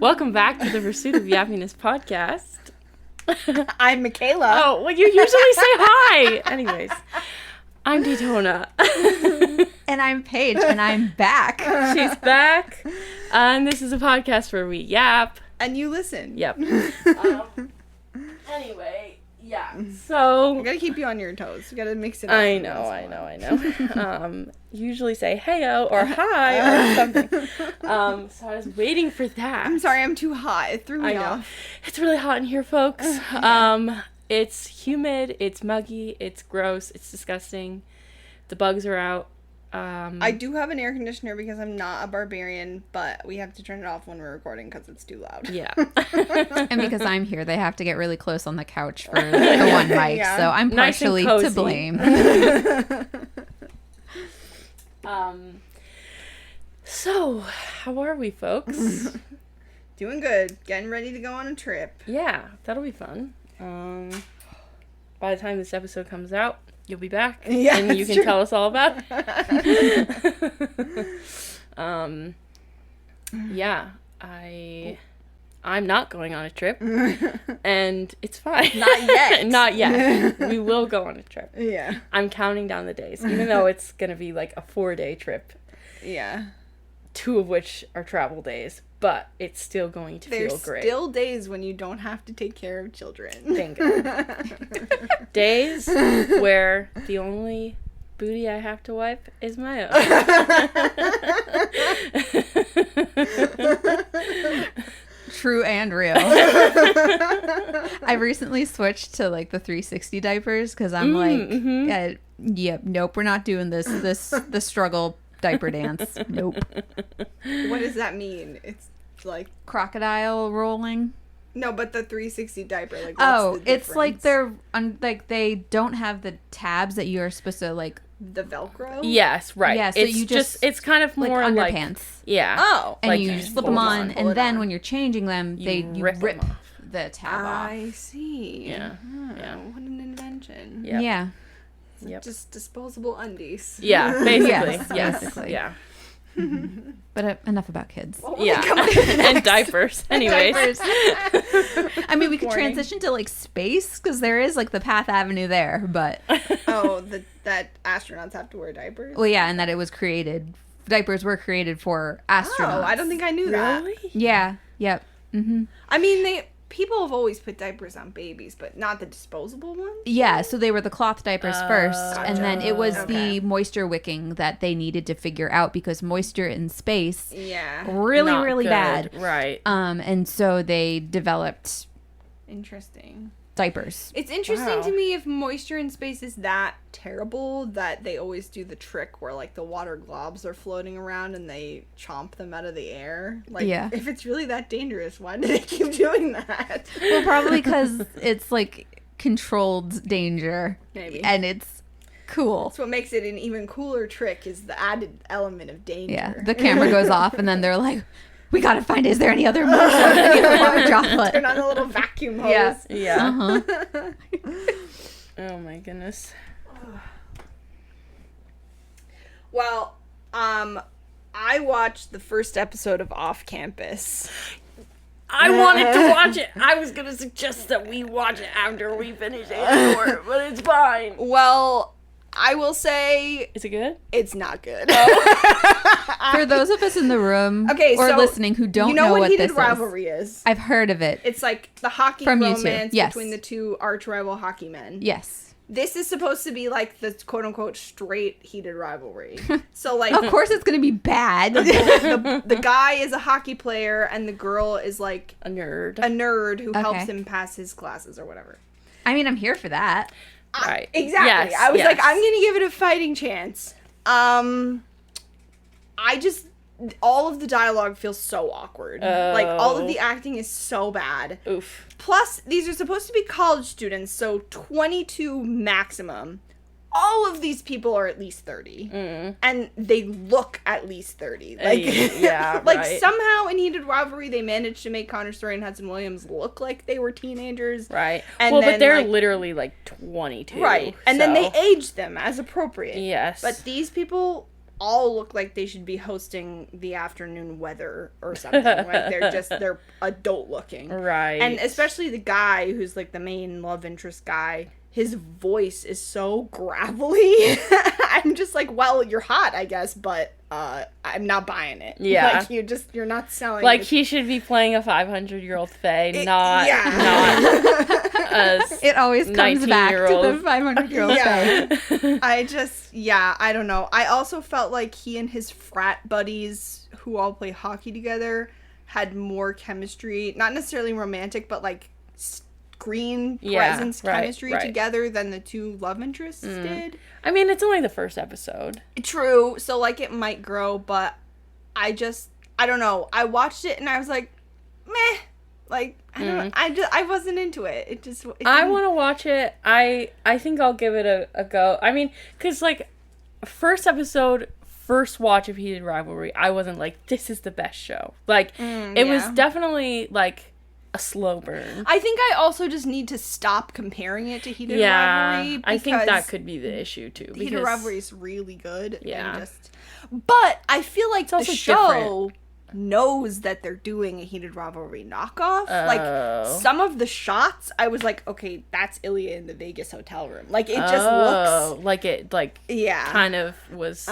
Welcome back to the Pursuit of Yappiness podcast. I'm Michaela. Oh, well, you usually say hi. Anyways, I'm Daytona. And I'm Paige, and I'm back. She's back. And this is a podcast where we yap. And you listen. Yep. Anyway, yeah. So I gotta keep you on your toes. You gotta mix it up. I know. Usually say heyo or hi or something. So I was waiting for that. I'm sorry, I'm too hot. It threw me off. It's really hot in here, folks. It's humid, it's muggy, it's gross, it's disgusting. The bugs are out. I do have an air conditioner because I'm not a barbarian, but we have to turn it off when we're recording because it's too loud. Yeah. And because I'm here, they have to get really close on the couch for the one mic, Yeah. so I'm Nice and partially cozy. to blame. So, how are we, folks? Doing good. Getting ready to go on a trip. Yeah, that'll be fun. By the time this episode comes out, you'll be back. Yeah, and you that's can true. tell us all about it. Yeah, I'm not going on a trip, and it's fine. Not yet. Not yet. We will go on a trip. Yeah. I'm counting down the days, even though it's gonna be like a 4-day trip, Yeah. 2 of which are travel days, but it's still going to feel There's great. still days when you don't have to take care of children. Bingo. Days where the only booty I have to wipe is my own. True and real. I've recently switched to like the 360 diapers because I'm nope, we're not doing the struggle diaper dance. Nope. What does that mean? It's like Crocodile rolling. no, but the 360 diaper. Like, Oh, what's the it's like difference? like they don't have the tabs that you are supposed to like the Velcro. Yes, right. Yeah, so it's you just it's kind of like more like underpants. yeah. Oh, And like you just slip pull them it on, pull it and then on. when you're changing them, You you rip rip them off. the tab off. I see. Yeah. Oh, Yeah. What an invention. Yep. Yeah. Yep. Just disposable undies. Yeah, basically. Yes, Yes. basically. Yeah. But enough about kids. Yeah. And diapers. Anyways. Diapers. I mean, we could Warning. transition to like space because there is like the Path Avenue there, but Oh, that astronauts have to wear diapers? well, yeah, and that it was created. Diapers were created for astronauts. Oh, I don't think I knew that. Really? Yeah. Yep. Mm-hmm. I mean, people have always put diapers on babies, but not the disposable ones? Yeah, so they were the cloth diapers first, and then it was Okay. the moisture wicking that they needed to figure out because moisture in space Yeah. really, Not really good. bad. Right. And so they developed Interesting. diapers. It's interesting Wow. to me if moisture in space is that terrible that they always do the trick where like the water globs are floating around and they chomp them out of the air. Like, Yeah. if it's really that dangerous, why do they keep doing that? Well, probably because it's like controlled danger. Maybe. And it's cool. That's what makes it an even cooler trick is the added element of danger. Yeah, the camera goes off, and then they're like, "We gotta find. Is there any other motion? Any other water droplet?" Turn on the little vacuum hose. Yeah. Yeah. Uh-huh. Oh my goodness. Well, I watched the first episode of Off Campus. I wanted to watch it. I was gonna suggest that we watch it after we finish A4, but it's fine. Well, I will say Is it good? it's not good. For those of us in the room Okay, or so listening who don't you know what what heated this rivalry is. I've heard of it. It's like the hockey From YouTube, romance yes. between the two arch rival hockey men. Yes. This is supposed to be like the quote unquote straight heated rivalry. So like Of course, it's gonna be bad. the guy is a hockey player and the girl is like A nerd. a nerd who helps Okay. him pass his classes or whatever. I mean, I'm here for that. Right. Exactly. Yes, I was yes. like, I'm gonna give it a fighting chance. I just all of the dialogue feels so awkward. Like all of the acting is so bad. Oof. Plus, these are supposed to be college students, so 22 maximum. All of these people are at least 30. And they look at least 30. Like, yeah, like right. somehow in Heated Rivalry, they managed to make Connor Story and Hudson Williams look like they were teenagers. Right. And well, then, but they're like- literally like 22. Right. And then they aged them as appropriate. Yes. But these people all look like they should be hosting the afternoon weather or something. Like they're adult looking. Right. And especially the guy who's like the main love interest guy, his voice is so gravelly. I'm just like, well, you're hot, I guess, but I'm not buying it. Yeah. Like you're not selling Like this. he should be playing a 500-year-old fae, not It always comes back to the 19-year-old. 500-year-old Yeah. I don't know. I also felt like he and his frat buddies who all play hockey together had more chemistry, not necessarily romantic, but like screen presence chemistry together than the two love interests did. I mean, it's only the first episode. True. So like it might grow, but I don't know. I watched it and I was like, meh. Like I don't know. I wasn't into it. I want to watch it. I think I'll give it a go. I mean, because like first watch of Heated Rivalry, I wasn't like, this is the best show. Like it was definitely like a slow burn. I think I also just need to stop comparing it to Heated Rivalry. I think that could be the issue too. Because Heated Rivalry is really good. Yeah. But I feel like the also show knows that they're doing a Heated Rivalry knockoff. Like some of the shots, I was like, okay, that's Ilya in the Vegas hotel room. Like it just looks like it kind of was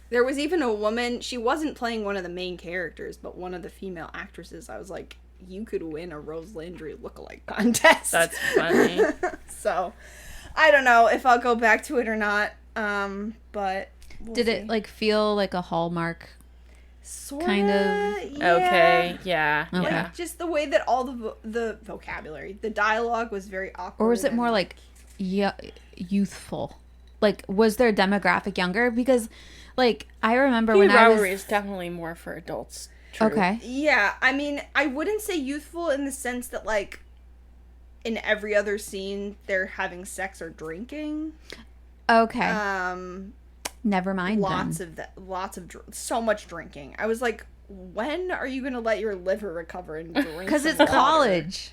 There was even a woman, she wasn't playing one of the main characters, but one of the female actresses. I was like, you could win a Rose Landry lookalike contest. That's funny. So, I don't know if I'll go back to it or not, but Did it like feel like a Hallmark Sorta, kind of? yeah. Okay, yeah. Okay. Yeah. Like, just the way that all the vocabulary, the dialogue was very awkward. Or was it more like youthful? Like, was their demographic younger? Because, like, I remember Heated when I was... Rivalry is definitely more for adults. True. Okay. Yeah, I mean, I wouldn't say youthful in the sense that, like, in every other scene, they're having sex or drinking. Okay. Never mind So much drinking. I was like, when are you gonna let your liver recover and drink? Because it's some water? college.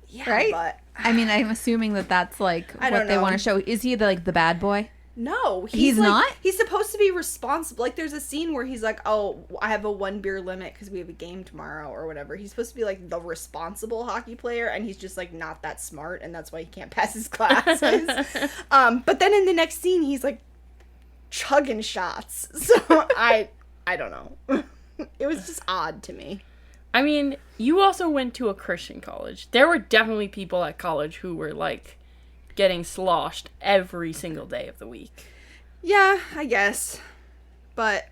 Yeah, right? but I mean, I'm assuming that that's, like, I what don't they know. want to show. Is he, the bad boy? no, He's like, not? He's supposed to be responsible. Like, there's a scene where he's like, oh, I have a 1 beer limit because we have a game tomorrow or whatever. He's supposed to be, like, the responsible hockey player, and he's just, like, not that smart, and that's why he can't pass his classes. But then in the next scene, he's, like, chugging shots. So I don't know. It was just odd to me. I mean, you also went to a Christian college. There were definitely people at college who were, like, getting sloshed every single day of the week. Yeah, I guess. But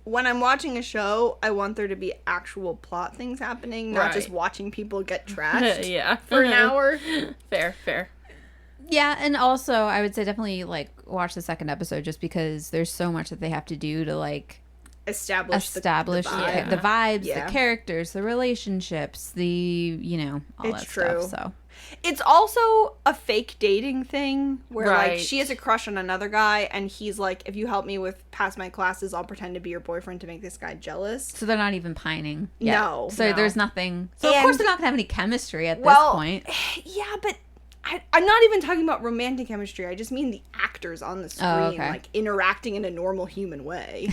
when I'm watching a show, I want there to be actual plot things happening, not just watching people get trashed Yeah. for an hour. Fair. Yeah, and also, I would say definitely, like, watch the second episode just because there's so much that they have to do to, like... Establish the vibes, the characters, the relationships, all It's that true. stuff. So It's also a fake dating thing where like Right. she has a crush on another guy and he's like, if you help me with pass my classes, I'll pretend to be your boyfriend to make this guy jealous. so they're not even pining. yet. No. So No. there's nothing. So of And- course they're not gonna have any chemistry at this Well, point. Yeah, but I'm not even talking about romantic chemistry. I just mean the actors on the screen, okay. like interacting in a normal human way.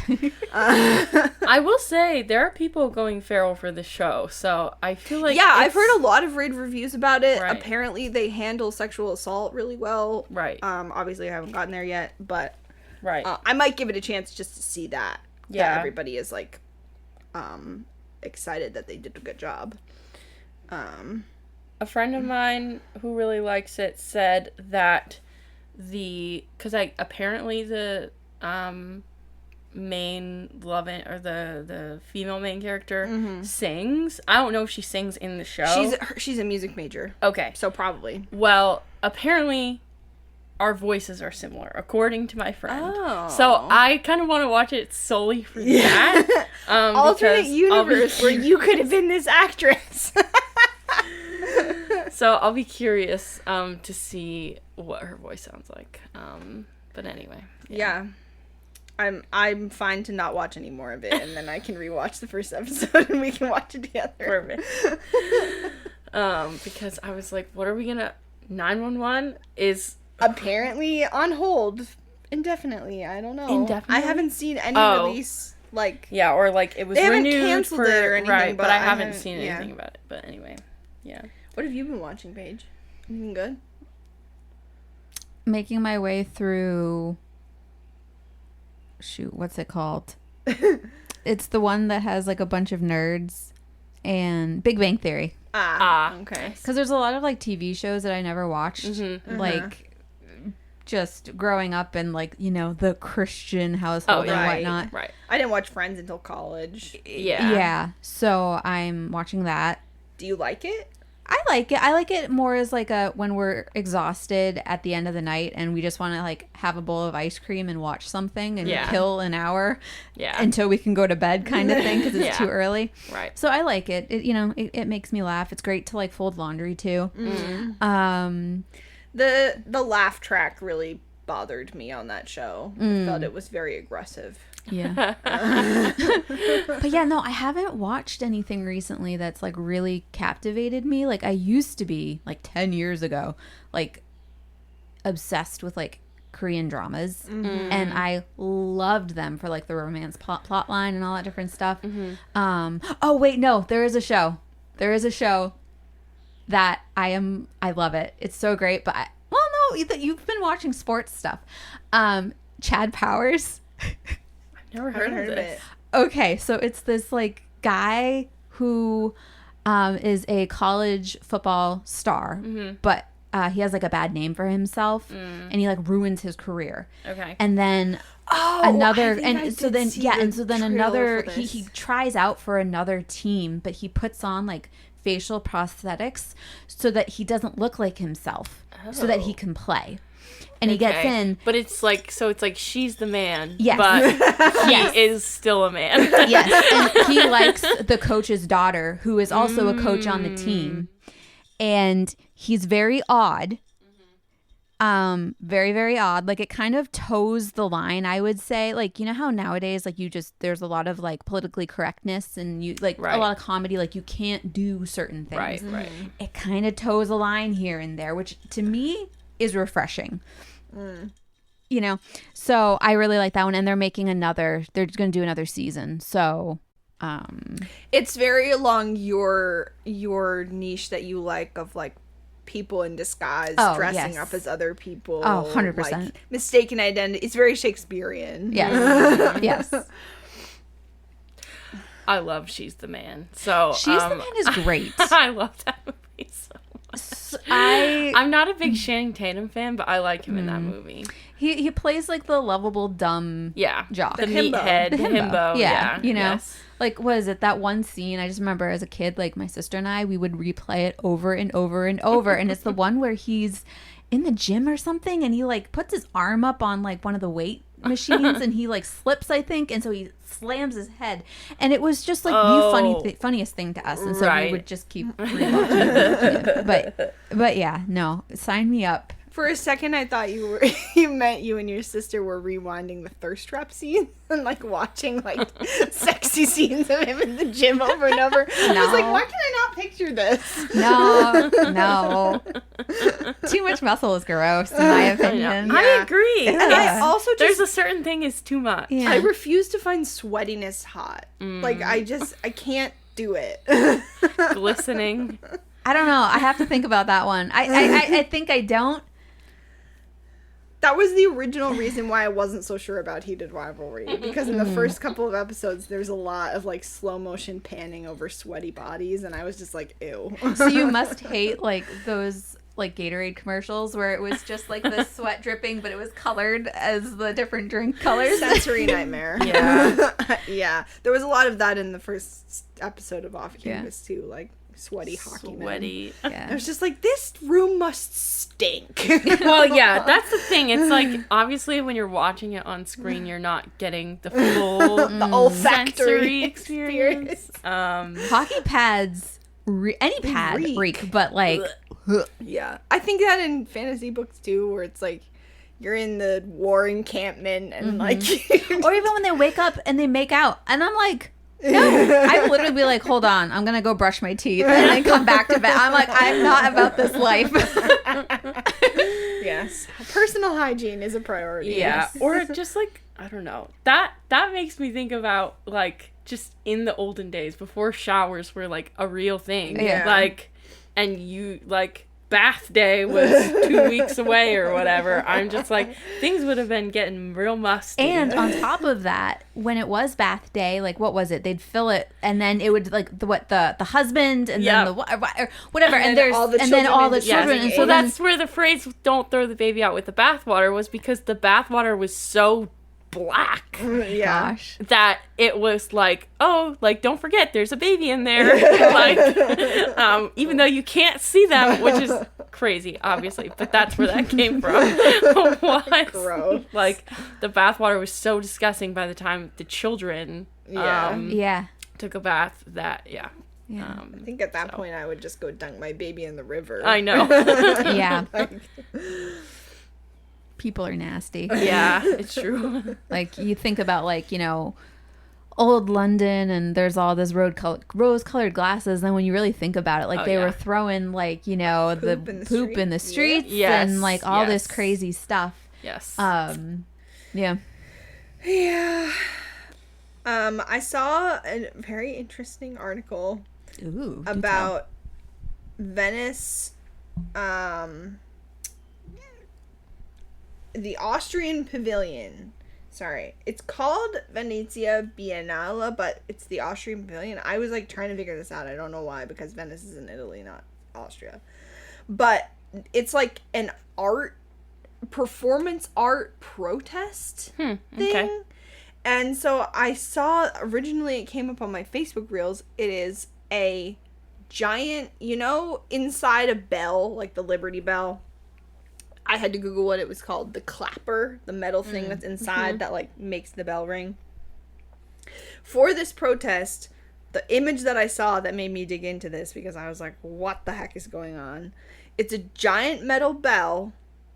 I will say, there are people going feral for the show, so I feel like Yeah, I've heard a lot of rave reviews about it. Right. Apparently, they handle sexual assault really well. Right. Obviously, I haven't gotten there yet, but Right. I might give it a chance just to see that. Yeah. That everybody is like, excited that they did a good job. A friend of mine who really likes it said that apparently the main the female main character sings. I don't know if she sings in the show. She's a music major, Okay. so probably. Well, apparently our voices are similar, according to my friend. Oh. So I kind of want to watch it solely for that. Alternate because I'll be universe where you could have been this actress. So I'll be curious to see what her voice sounds like. But anyway. Yeah. I'm fine to not watch any more of it, and then I can rewatch the first episode and we can watch it together. Perfect. Because I was like, what are we gonna... 911 is... Apparently on hold Indefinitely. I don't know. Indefinitely? I haven't seen any release like. Yeah, or like it was They haven't renewed canceled for it or anything, right, but but I I haven't haven't- seen yeah. anything about it. But anyway, yeah. What have you been watching, Paige? Anything good? Making my way through. Shoot, what's it called? It's the one that has like a bunch of nerds and Big Bang Theory. Okay. Because there's a lot of like TV shows that I never watched. Like just growing up in like, you know, the Christian household and right. whatnot. Right. I didn't watch Friends until college. Yeah. Yeah. So I'm watching that. Do you like it? I like it. I like it more as like a when we're exhausted at the end of the night and we just want to like have a bowl of ice cream and watch something and kill an hour until we can go to bed kind of thing because it's too early. Right. So I like it. It you know, it makes me laugh. It's great to like fold laundry too. The laugh track really bothered me on that show. I felt it was very aggressive. Yeah. But yeah, no, I haven't watched anything recently that's like really captivated me. Like I used to be like 10 years ago, like obsessed with like Korean dramas and I loved them for like the romance plot line and all that different stuff. Oh wait, no, there is a show that I love it. It's so great, but you've been watching sports stuff. Chad Powers. Never heard of this. it. Okay, so it's this like guy who is a college football star, but he has like a bad name for himself, and he like ruins his career. Okay. And then another, and so then another, he tries out for another team, but he puts on like facial prosthetics so that he doesn't look like himself, so that he can play. And he gets in. But it's like, so it's like she's the man. Yes. But he is still a man. Yes. And he likes the coach's daughter, who is also a coach on the team. And he's very odd. Very, very odd. Like it kind of toes the line, I would say. Like, you know how nowadays, like there's a lot of like politically correctness and you like a lot of comedy, like you can't do certain things. Right. It kind of toes a line here and there, which to me is refreshing. You know, so I really like that one, and they're going to do another season. So It's very along your niche that you like of like people in disguise dressing up as other people. 100%. Like, mistaken identity. It's very Shakespearean. Yes. Yes. I love She's the Man. So She's the Man is great. I love that movie so much. I'm not a big Channing Tatum fan, but I like him in that movie. He plays like the lovable dumb jock. The himbo. meathead, the himbo. Yeah. You know, Yes. like what is it? That one scene I just remember as a kid, like my sister and I, we would replay it over and over and over. And it's the one where he's in the gym or something, and he like puts his arm up on like one of the weight machines, and he like slips, I think, and so he slams his head, and it was just like the funniest thing to us, and so we would just keep rewatching it. But yeah, no, sign me up. For a second, I thought you meant you and your sister were rewinding the thirst trap scene and like watching like sexy scenes of him in the gym over and over. I was like, why can I not picture this? No. Too much muscle is gross, in my opinion. I agree. And I also there's a certain thing is too much. Yeah. I refuse to find sweatiness hot. Like I can't do it. Glistening. I don't know. I have to think about that one. I think I don't. That was the original reason why I wasn't so sure about Heated Rivalry, because in the first couple of episodes there's a lot of like slow motion panning over sweaty bodies, and I was just like, ew. So you must hate like those like Gatorade commercials where it was just like the sweat dripping, but it was colored as the different drink colors. Sensory nightmare. Yeah. Yeah. There was a lot of that in the first episode of Off Campus too, like sweaty hockey men. Sweaty. I was just like, this room must stink. Well, yeah, that's the thing. It's like, obviously, when you're watching it on screen, you're not getting the full The olfactory sensory experience. Hockey pads, any pad reek, but like, Yeah. I think that in fantasy books too, where it's like, you're in the war encampment and like... or even when they wake up and they make out, and I'm like, no, I would literally be like, hold on, I'm gonna go brush my teeth and then come back to bed. I'm like, I'm not about this life. Yeah, Yes. Personal hygiene is a priority. Yeah. Yes. Or just like, I don't know. That makes me think about like just in the olden days before showers were like a real thing. Yeah. Like, and you like bath day was 2 weeks away or whatever. I'm just like, things would have been getting real musty. And on top of that, when it was bath day, like what was it? They'd fill it, and then it would like the husband, and then the or whatever, and there's then all the children, and so that's where the phrase "don't throw the baby out with the bathwater" was, because the bathwater was so black gosh, that it was like, oh, like don't forget there's a baby in there. Like even though you can't see them, which is crazy obviously, but that's where that came from. Gross. Like the bathwater was so disgusting by the time the children took a bath that I think at that point I would just go dunk my baby in the river. I know. Yeah. People are nasty. Yeah, it's true. Like you think about like, you know, old London, and there's all this rose-colored glasses. Then when you really think about it, like they were throwing like, you know, the poop in the streets and like all this crazy stuff. Yes. Yeah. Yeah. I saw a very interesting article about Venice, the Austrian Pavilion. Sorry. It's called Venezia Biennale, but it's the Austrian Pavilion. I was like trying to figure this out. I don't know why, because Venice is in Italy, not Austria. But it's like an performance art protest thing. Okay. And so I saw, originally it came up on my Facebook Reels, it is a giant, you know, inside a bell, like the Liberty Bell. I had to Google what it was called. The clapper, the metal thing that's inside that like makes the bell ring. For this protest, the image that I saw that made me dig into this, because I was like, what the heck is going on? It's a giant metal bell,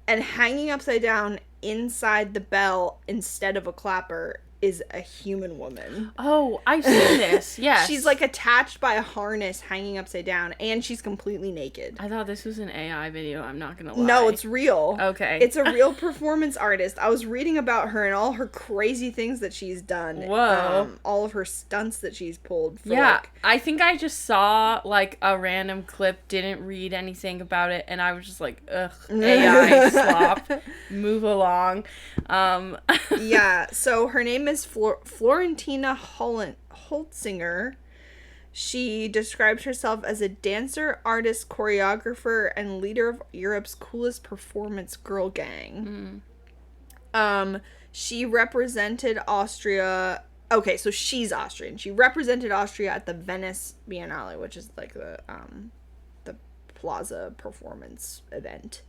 and hanging upside down inside the bell instead of a clapper is a human woman. Oh, I've seen this. Yes. She's like attached by a harness hanging upside down, and she's completely naked. I thought this was an AI video. I'm not going to lie. No, it's real. Okay. It's a real performance artist. I was reading about her and all her crazy things that she's done. Whoa. All of her stunts that she's pulled. For I think I just saw like a random clip, didn't read anything about it, and I was just like, ugh, AI slop. Move along. Yeah, so her name is Florentina Holtzinger. She describes herself as a dancer, artist, choreographer, and leader of Europe's coolest performance girl gang. She represented Austria. Okay, so she's Austrian. She represented Austria at the Venice Biennale, which is like the plaza performance event.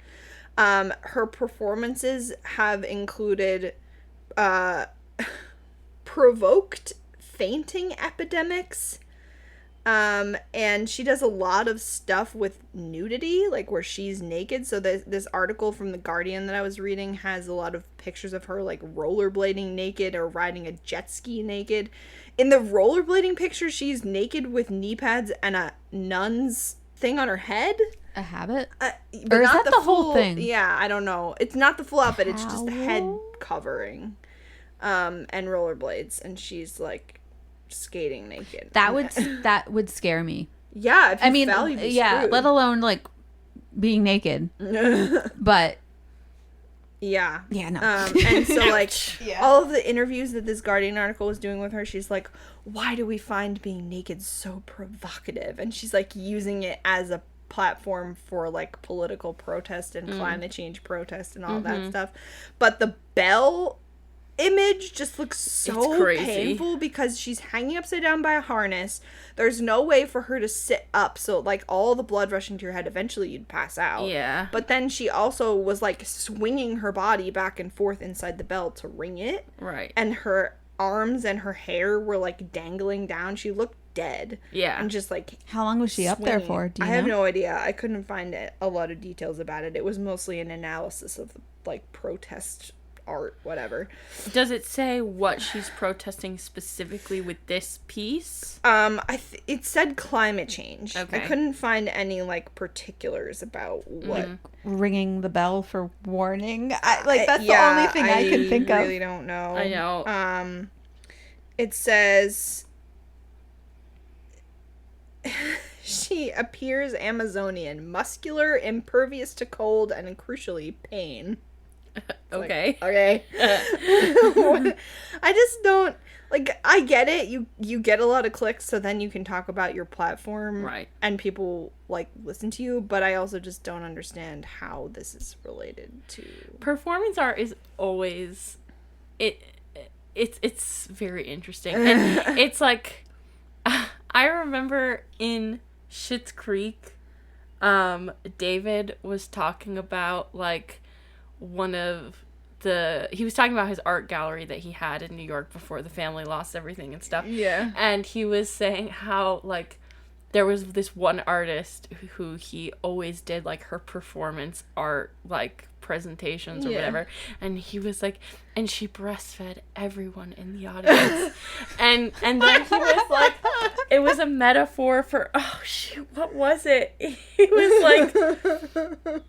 Her performances have included provoked fainting epidemics, and she does a lot of stuff with nudity, like where she's naked. So this article from The Guardian that I was reading has a lot of pictures of her like rollerblading naked or riding a jet ski naked. In the rollerblading picture, she's naked with knee pads and a nun's thing on her head. A habit? But or is not that the whole thing? Yeah, I don't know. It's not the full outfit. It's just the head covering, and rollerblades, and she's like skating naked. That would scare me. Yeah, if you fell, you'd be screwed. Let alone like being naked. But yeah, no. And so like all of the interviews that this Guardian article was doing with her, she's like, why do we find being naked so provocative? And she's like using it as a platform for like political protest and climate change protest and all that stuff. But the bell image just looks so painful because she's hanging upside down by a harness. There's no way for her to sit up, so like all the blood rushing to your head, eventually you'd pass out. Yeah. But then she also was like swinging her body back and forth inside the bell to ring it. Right. And her arms and her hair were like dangling down. She looked dead. Yeah. And just like, how long was she up there for? Do you know? I have no idea. I couldn't find a lot of details about it. It was mostly an analysis of the like protest art, whatever. Does it say what she's protesting specifically with this piece? It said climate change. Okay. I couldn't find any, like, particulars about what. Ringing the bell for warning. That's the only thing I can think of. I really don't know. I know. It says she appears Amazonian, muscular, impervious to cold, and crucially pain. Okay. Okay. I just don't, like, I get it. You get a lot of clicks, so then you can talk about your platform. Right. And people, like, listen to you, but I also just don't understand how this is related to... Performance art is always... It's very interesting. And it's like... I remember in Schitt's Creek, David was talking about, like, he was talking about his art gallery that he had in New York before the family lost everything and stuff. Yeah. And he was saying how, like, there was this one artist who he always did, like, her performance art, like, presentations or whatever. And he was like, and she breastfed everyone in the audience. and then he was like, it was a metaphor for, oh, shoot, what was it? He was like...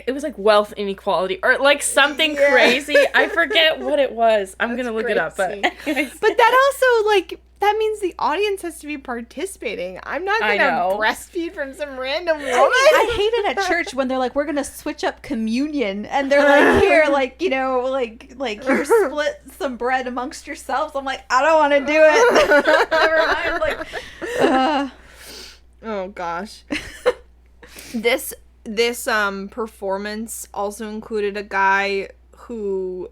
It was like wealth inequality or like something crazy. I forget what it was. I'm going to look it up. But anyways. But that also, like, that means the audience has to be participating. I'm not going to breastfeed from some random woman. I hate it at church when they're like, we're going to switch up communion. And they're like, here, like, you know, like here, split some bread amongst yourselves. I'm like, I don't want to do it. Never mind. Like, Oh, gosh. This performance also included a guy who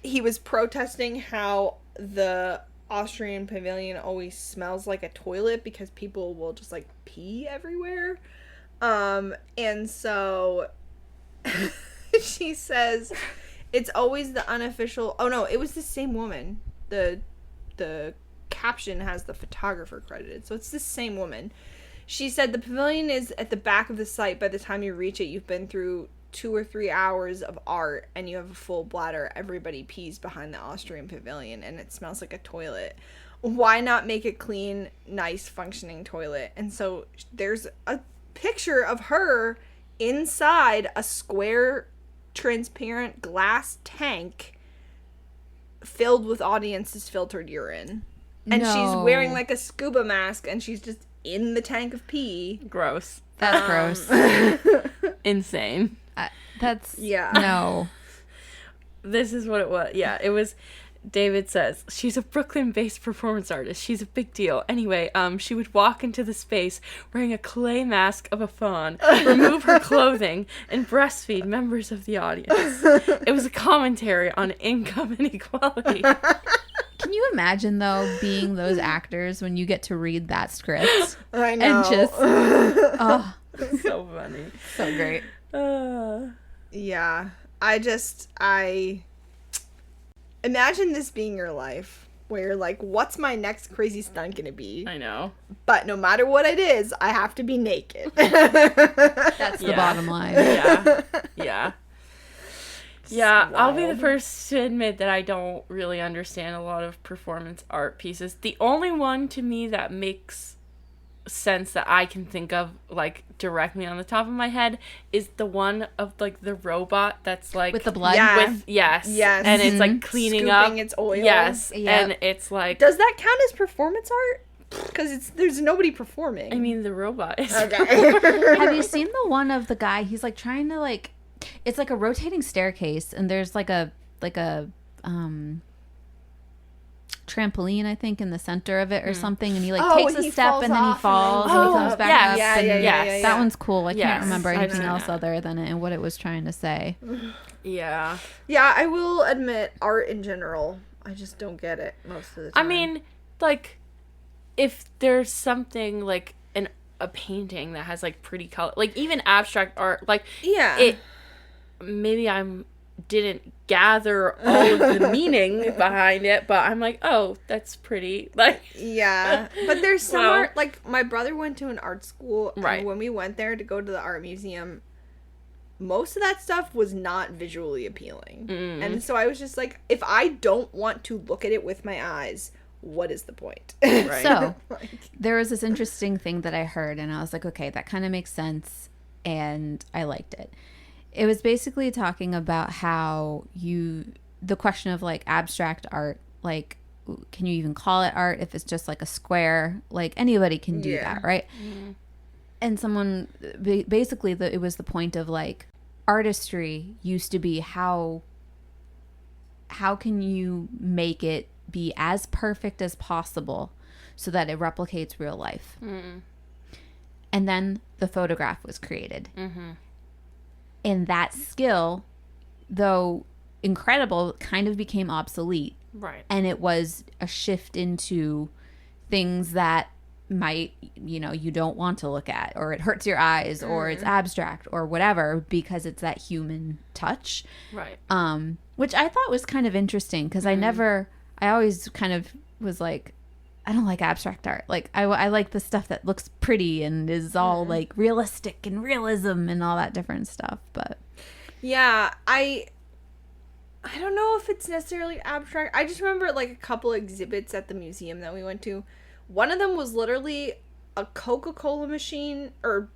he was protesting how the Austrian pavilion always smells like a toilet because people will just like pee everywhere. And so she says it's always the unofficial. Oh no, it was the same woman. The caption has the photographer credited, so it's the same woman. She said the pavilion is at the back of the site. By the time you reach it, you've been through 2 or 3 hours of art and you have a full bladder. Everybody pees behind the Austrian pavilion and it smells like a toilet. Why not make a clean, nice, functioning toilet? And so there's a picture of her inside a square, transparent glass tank filled with audience's filtered urine. And she's wearing like a scuba mask and she's just in the tank of pee. Gross. that's gross. Insane. No. This is what it was. Yeah, it was. David says, she's a Brooklyn-based performance artist. She's a big deal. Anyway, she would walk into the space wearing a clay mask of a fawn, remove her clothing, and breastfeed members of the audience. It was a commentary on income inequality. Can you imagine, though, being those actors when you get to read that script? I know. And just, oh, So funny. so great. Yeah. I imagine this being your life where you're like, what's my next crazy stunt gonna be? I know. But no matter what it is, I have to be naked. That's the bottom line. Yeah. Yeah. Yeah, I'll be the wild. first to admit that I don't really understand a lot of performance art pieces. The only one to me that makes sense that I can think of, like, directly on the top of my head is the one of, like, the robot that's, like... With the blood? Yeah. Yes. Yes. And it's, like, cleaning Scooping up. its oil. Yes. Yep. And it's, like... Does that count as performance art? Because there's nobody performing. I mean, the robot is... Okay. Have you seen the one of the guy, he's, like, trying to, like... It's, like, a rotating staircase, and there's, like a trampoline, I think, in the center of it or something, and he like takes a step and then he falls and he comes back up. Yeah. That one's cool. I Yes, can't remember I've anything seen else that. other than it and what it was trying to say. Yeah. Yeah, I will admit, art in general, I just don't get it most of the time. I mean, like, if there's something, like, a painting that has, like, pretty color, like, even abstract art, like, yeah. Maybe didn't gather all of the meaning behind it, but I'm like, oh, that's pretty. Like, Yeah, but there's some Well- art, like, my brother went to an art school, Right. and when we went there to go to the art museum, most of that stuff was not visually appealing. And so I was just like, if I don't want to look at it with my eyes, what is the point? Right. So there was this interesting thing that I heard, and I was like, okay, that kind of makes sense, and I liked it. It was basically talking about how the question of like abstract art, like, can you even call it art if it's just like a square? Like, anybody can do that, right? And someone basically, it was the point of like, artistry used to be how can you make it be as perfect as possible so that it replicates real life. And then the photograph was created. And that skill, though incredible, kind of became obsolete. Right. And it was a shift into things that might, you don't want to look at, or it hurts your eyes, or it's abstract, or whatever, because it's that human touch. Right. Which I thought was kind of interesting, because I always kind of was like, I don't like abstract art. Like, I like the stuff that looks pretty and is all like realistic and realism and all that different stuff. But yeah, I don't know if it's necessarily abstract. I just remember like a couple exhibits at the museum that we went to. One of them was literally a Coca-Cola machine or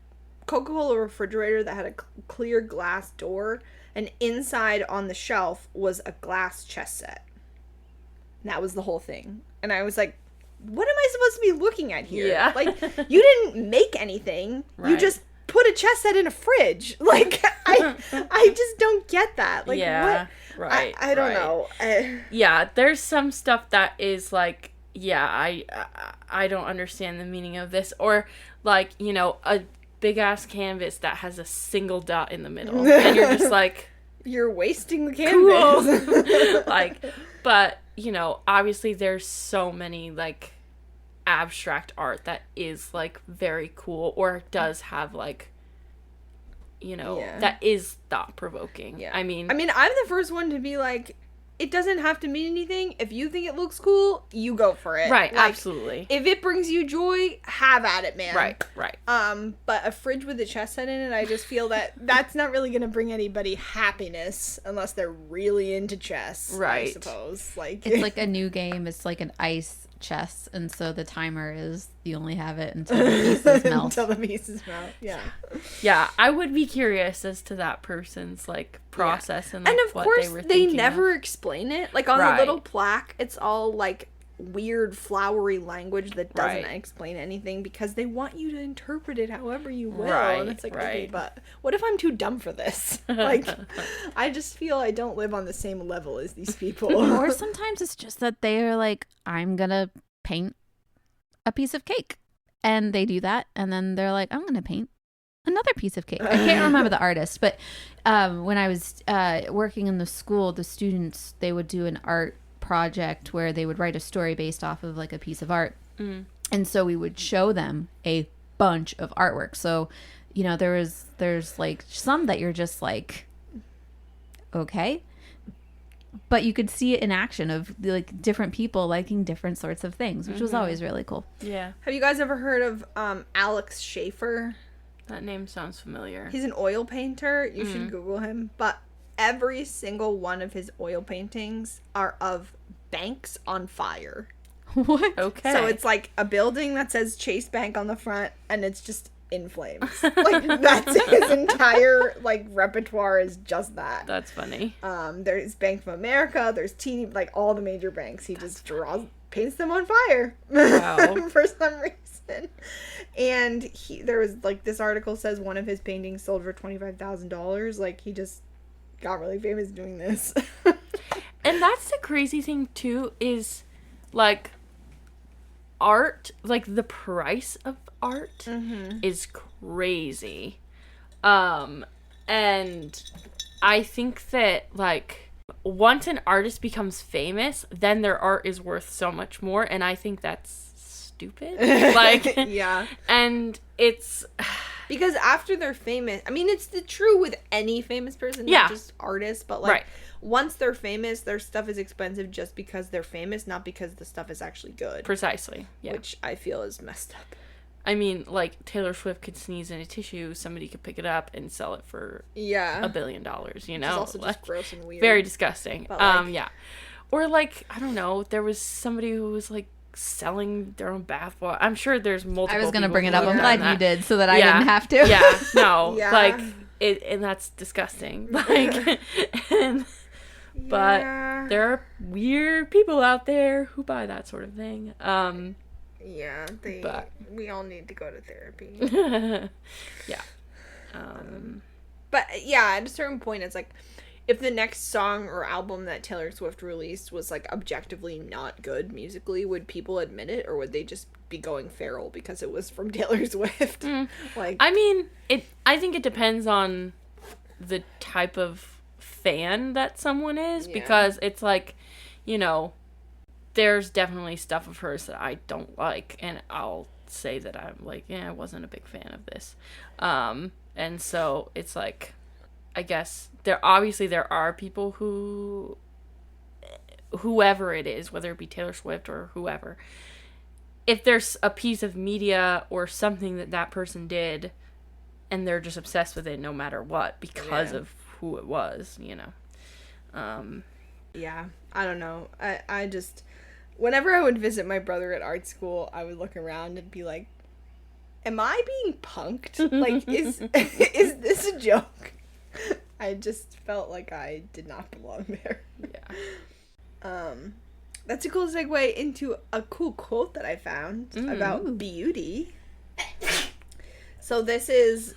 Coca-Cola refrigerator that had a clear glass door, and inside on the shelf was a glass chess set. And that was the whole thing. And I was like, what am I supposed to be looking at here? Yeah. Like, you didn't make anything. Right. You just put a chess set in a fridge. Like, I just don't get that. Like, yeah, what? Right. I don't know. Yeah, there's some stuff that is like, yeah, I don't understand the meaning of this. Or, like, a big-ass canvas that has a single dot in the middle. And you're just like... You're wasting the canvas. Cool. Like, but... obviously there's so many, like, abstract art that is, like, very cool or does have, like, that is thought-provoking. Yeah. I mean, I'm the first one to be like, it doesn't have to mean anything. If you think it looks cool, you go for it. Right, like, absolutely. If it brings you joy, have at it, man. Right. But a fridge with a chess set in it, I just feel that that's not really going to bring anybody happiness unless they're really into chess. Right. I suppose. Like, it's like a new game. It's like an ice chess, and so the timer is you only have it until the pieces melt. Until the pieces melt. Yeah. Yeah, I would be curious as to that person's, like, process and, like, and of what course, they were they thinking never of. explain it. Like, on the little plaque, it's all, like, weird flowery language that doesn't explain anything because they want you to interpret it however you will. And it's like, okay, but what if I'm too dumb for this? Like, I just feel I don't live on the same level as these people. Or sometimes it's just that they are like, I'm gonna paint a piece of cake, and they do that, and then they're like, I'm gonna paint another piece of cake. I can't remember the artist, but when I was working in the school, the students, they would do an art project where they would write a story based off of like a piece of art. And so we would show them a bunch of artwork. So, there's like some that you're just like, okay, but you could see it in action of like different people liking different sorts of things, which was always really cool. Yeah. Have you guys ever heard of Alex Schaefer? That name sounds familiar. He's an oil painter. You should Google him. But every single one of his oil paintings are of banks on fire. What? Okay. So it's like a building that says Chase Bank on the front, and it's just in flames. Like, that's his entire, like, repertoire is just that. That's funny. There's Bank of America, there's like, all the major banks. He just paints them on fire. Wow. For some reason. And there was, like, this article says one of his paintings sold for $25,000. Like, he just got really famous doing this. And that's the crazy thing, too, is, like, art, like, the price of art is crazy. And I think that, like, once an artist becomes famous, then their art is worth so much more, and I think that's stupid. Like, yeah. And it's... Because after they're famous, I mean, it's true with any famous person, not just artists, but, like, once they're famous, their stuff is expensive just because they're famous, not because the stuff is actually good. Precisely. Yeah. Which I feel is messed up. I mean, like, Taylor Swift could sneeze in a tissue, somebody could pick it up and sell it for $1 billion, you know? It's also like, just gross and weird. Very disgusting. But, like, yeah. Or, like, I don't know, there was somebody who was, like, selling their own bathwater. I'm sure there's multiple. I was going to people bring it who up. have I'm done glad that. you did so that I didn't have to. Yeah, no. Yeah. Like, and that's disgusting. Like, and... But there are weird people out there who buy that sort of thing. Yeah, we all need to go to therapy. Yeah. But yeah, at a certain point, it's like, if the next song or album that Taylor Swift released was like objectively not good musically, would people admit it, or would they just be going feral because it was from Taylor Swift? Like, I mean, I think it depends on the type of fan that someone is, because it's like, you know, there's definitely stuff of hers that I don't like, and I'll say that I'm like, I wasn't a big fan of this. And so it's like, I guess there are people who, whoever it is, whether it be Taylor Swift or whoever, if there's a piece of media or something that person did and they're just obsessed with it no matter what because of who it was, you know. Yeah, I don't know. I just, whenever I would visit my brother at art school, I would look around and be like, am I being punked? Like, is this a joke? I just felt like I did not belong there. Yeah. That's a cool segue into a cool quote that I found about beauty. So this is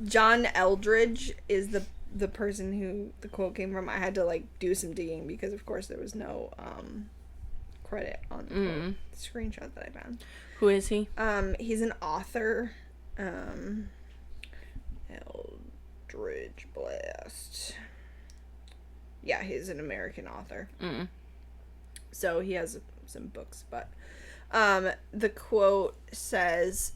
John Eldridge is the person who the quote came from. I had to like do some digging because of course there was no credit on the screenshot that I found. Who is he? He's an author. Eldridge Blast. Yeah, he's an American author. So he has some books, but the quote says,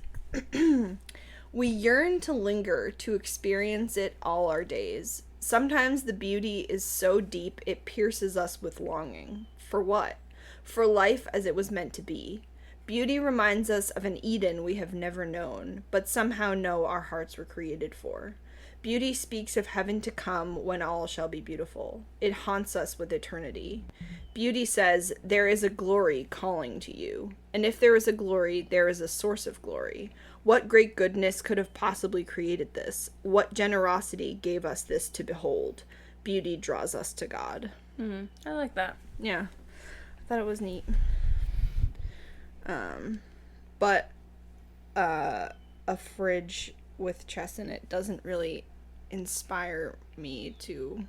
"We yearn to linger, to experience it all our days. Sometimes the beauty is so deep it pierces us with longing. For what? For life as it was meant to be. Beauty reminds us of an Eden we have never known, but somehow know our hearts were created for. Beauty speaks of heaven to come when all shall be beautiful. It haunts us with eternity. Beauty says, there is a glory calling to you. And if there is a glory, there is a source of glory. What great goodness could have possibly created this? What generosity gave us this to behold? Beauty draws us to God." I like that. Yeah. I thought it was neat. But a fridge with chess in it doesn't really inspire me to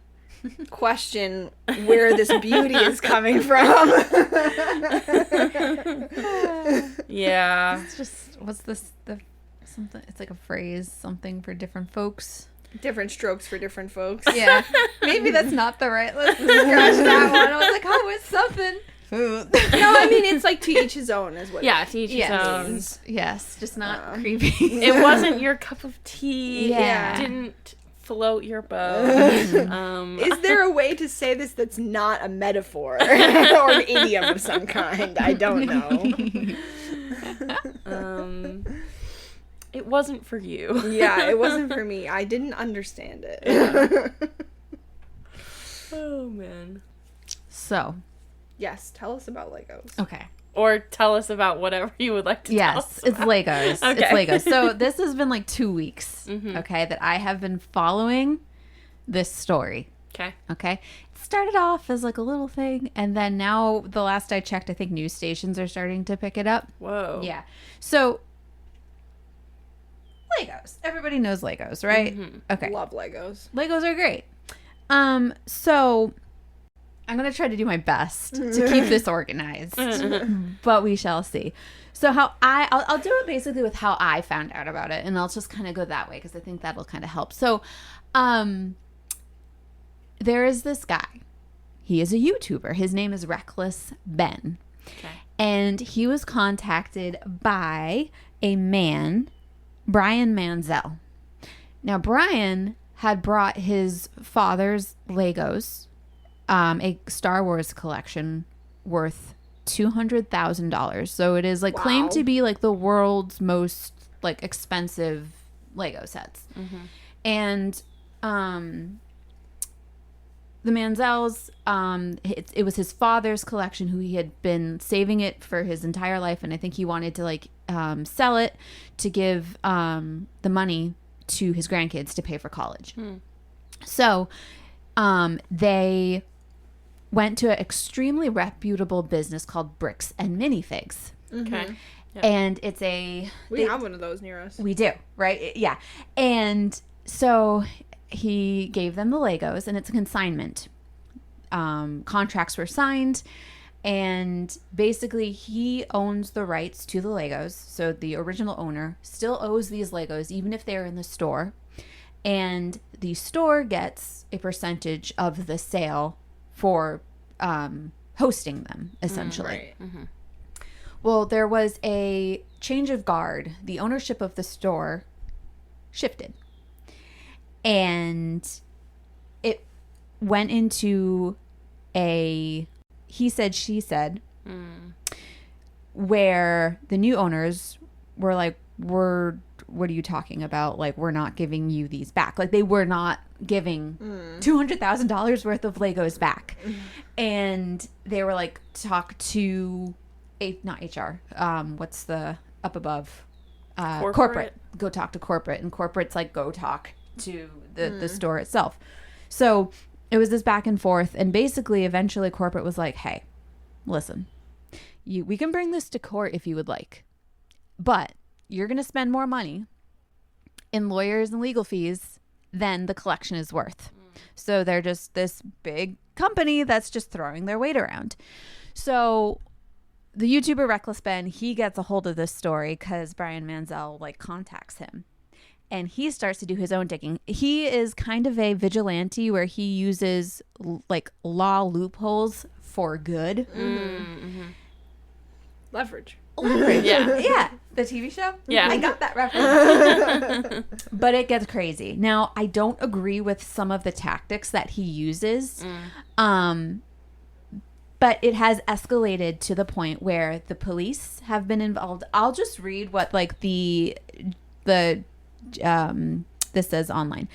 question where this beauty is coming from. Yeah. It's just, what's this? Something. It's like a phrase, something for different folks. Different strokes for different folks. Yeah. Maybe that's not the right. Let's scratch that one. I was like, oh, it's something. No, I mean, it's like to each his own is what Yeah, to each his own. Yes, just not creepy. It wasn't your cup of tea. Yeah. It didn't float your boat. Is there a way to say this that's not a metaphor or an idiom of some kind? I don't know. It wasn't for you. Yeah, it wasn't for me. I didn't understand it. Oh, man. So. Yes, tell us about Legos. Okay. Or tell us about whatever you would like to tell us It's about. Legos. Okay. It's Legos. So this has been like 2 weeks, okay, that I have been following this story. Okay. Okay. It started off as like a little thing, and then now the last I checked, I think news stations are starting to pick it up. Whoa. Yeah. So Legos. Everybody knows Legos, right? Okay. Love Legos. Legos are great. So I'm going to try to do my best to keep this organized, but we shall see. So how I'll do it basically with how I found out about it, and I'll just kind of go that way because I think that'll kind of help. So, there is this guy. He is a YouTuber. His name is Reckless Ben. Okay. And he was contacted by a man, Brian Manzel. Now, Brian had brought his father's Legos, a Star Wars collection worth $200,000. So it is like claimed to be like the world's most like expensive Lego sets. And the Manzells, it was his father's collection, who he had been saving it for his entire life, and I think he wanted to like sell it to give the money to his grandkids to pay for college. So they went to an extremely reputable business called Bricks and Minifigs. Okay. And it's we have one of those near us. We do, right? Yeah. And so he gave them the Legos, and it's a consignment. Contracts were signed, and basically he owns the rights to the Legos. So the original owner still owes these Legos, even if they're in the store. And the store gets a percentage of the sale for hosting them, essentially. Right. Well, there was a change of guard. The ownership of the store shifted. And it went into a he said, she said, where the new owners were like, what are you talking about? Like, we're not giving you these back. Like, they were not giving $200,000 worth of Legos back. And they were like, talk to, not HR, what's the up above? Corporate. Go talk to corporate. And corporate's like, go talk to the store itself. So it was this back and forth, and basically eventually corporate was like, hey, listen, we can bring this to court if you would like, but you're going to spend more money in lawyers and legal fees than the collection is worth. So they're just this big company that's just throwing their weight around. So the YouTuber Reckless Ben, he gets a hold of this story because Brian Manzell like contacts him. And he starts to do his own digging. He is kind of a vigilante where he uses like law loopholes for good. Leverage. Yeah. The TV show? Yeah. I got that reference. But it gets crazy. Now, I don't agree with some of the tactics that he uses. But it has escalated to the point where the police have been involved. I'll just read what like the this says online.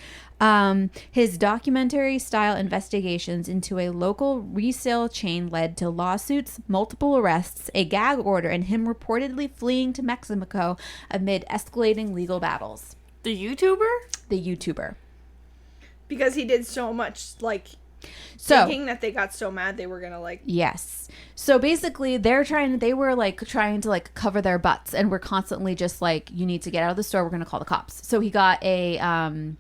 His documentary style investigations into a local resale chain led to lawsuits, multiple arrests, a gag order, and him reportedly fleeing to Mexico amid escalating legal battles. The YouTuber? Because he did so much, like, thinking that they got so mad they were gonna, like... Yes. So basically they were trying to cover their butts, and we're constantly just like, you need to get out of the store, we're gonna call the cops. So he got a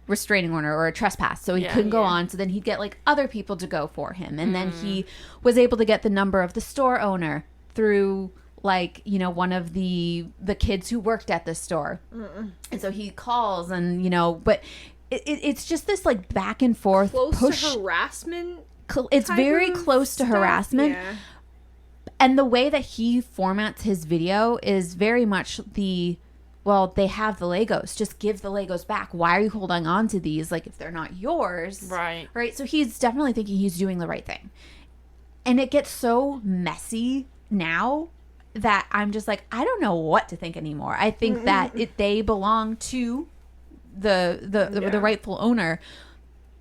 restraining order or a trespass, so he couldn't go on. So then he'd get like other people to go for him, and then he was able to get the number of the store owner through like, you know, one of the kids who worked at the store. And so he calls, and you know, but it's just this like back and forth close to harassment. It's very close to harassment. Yeah. And the way that he formats his video is very much they have the Legos. Just give the Legos back. Why are you holding on to these? Like, if they're not yours. Right. Right? So he's definitely thinking he's doing the right thing. And it gets so messy now that I'm just like, I don't know what to think anymore. I think that they belong to the rightful owner.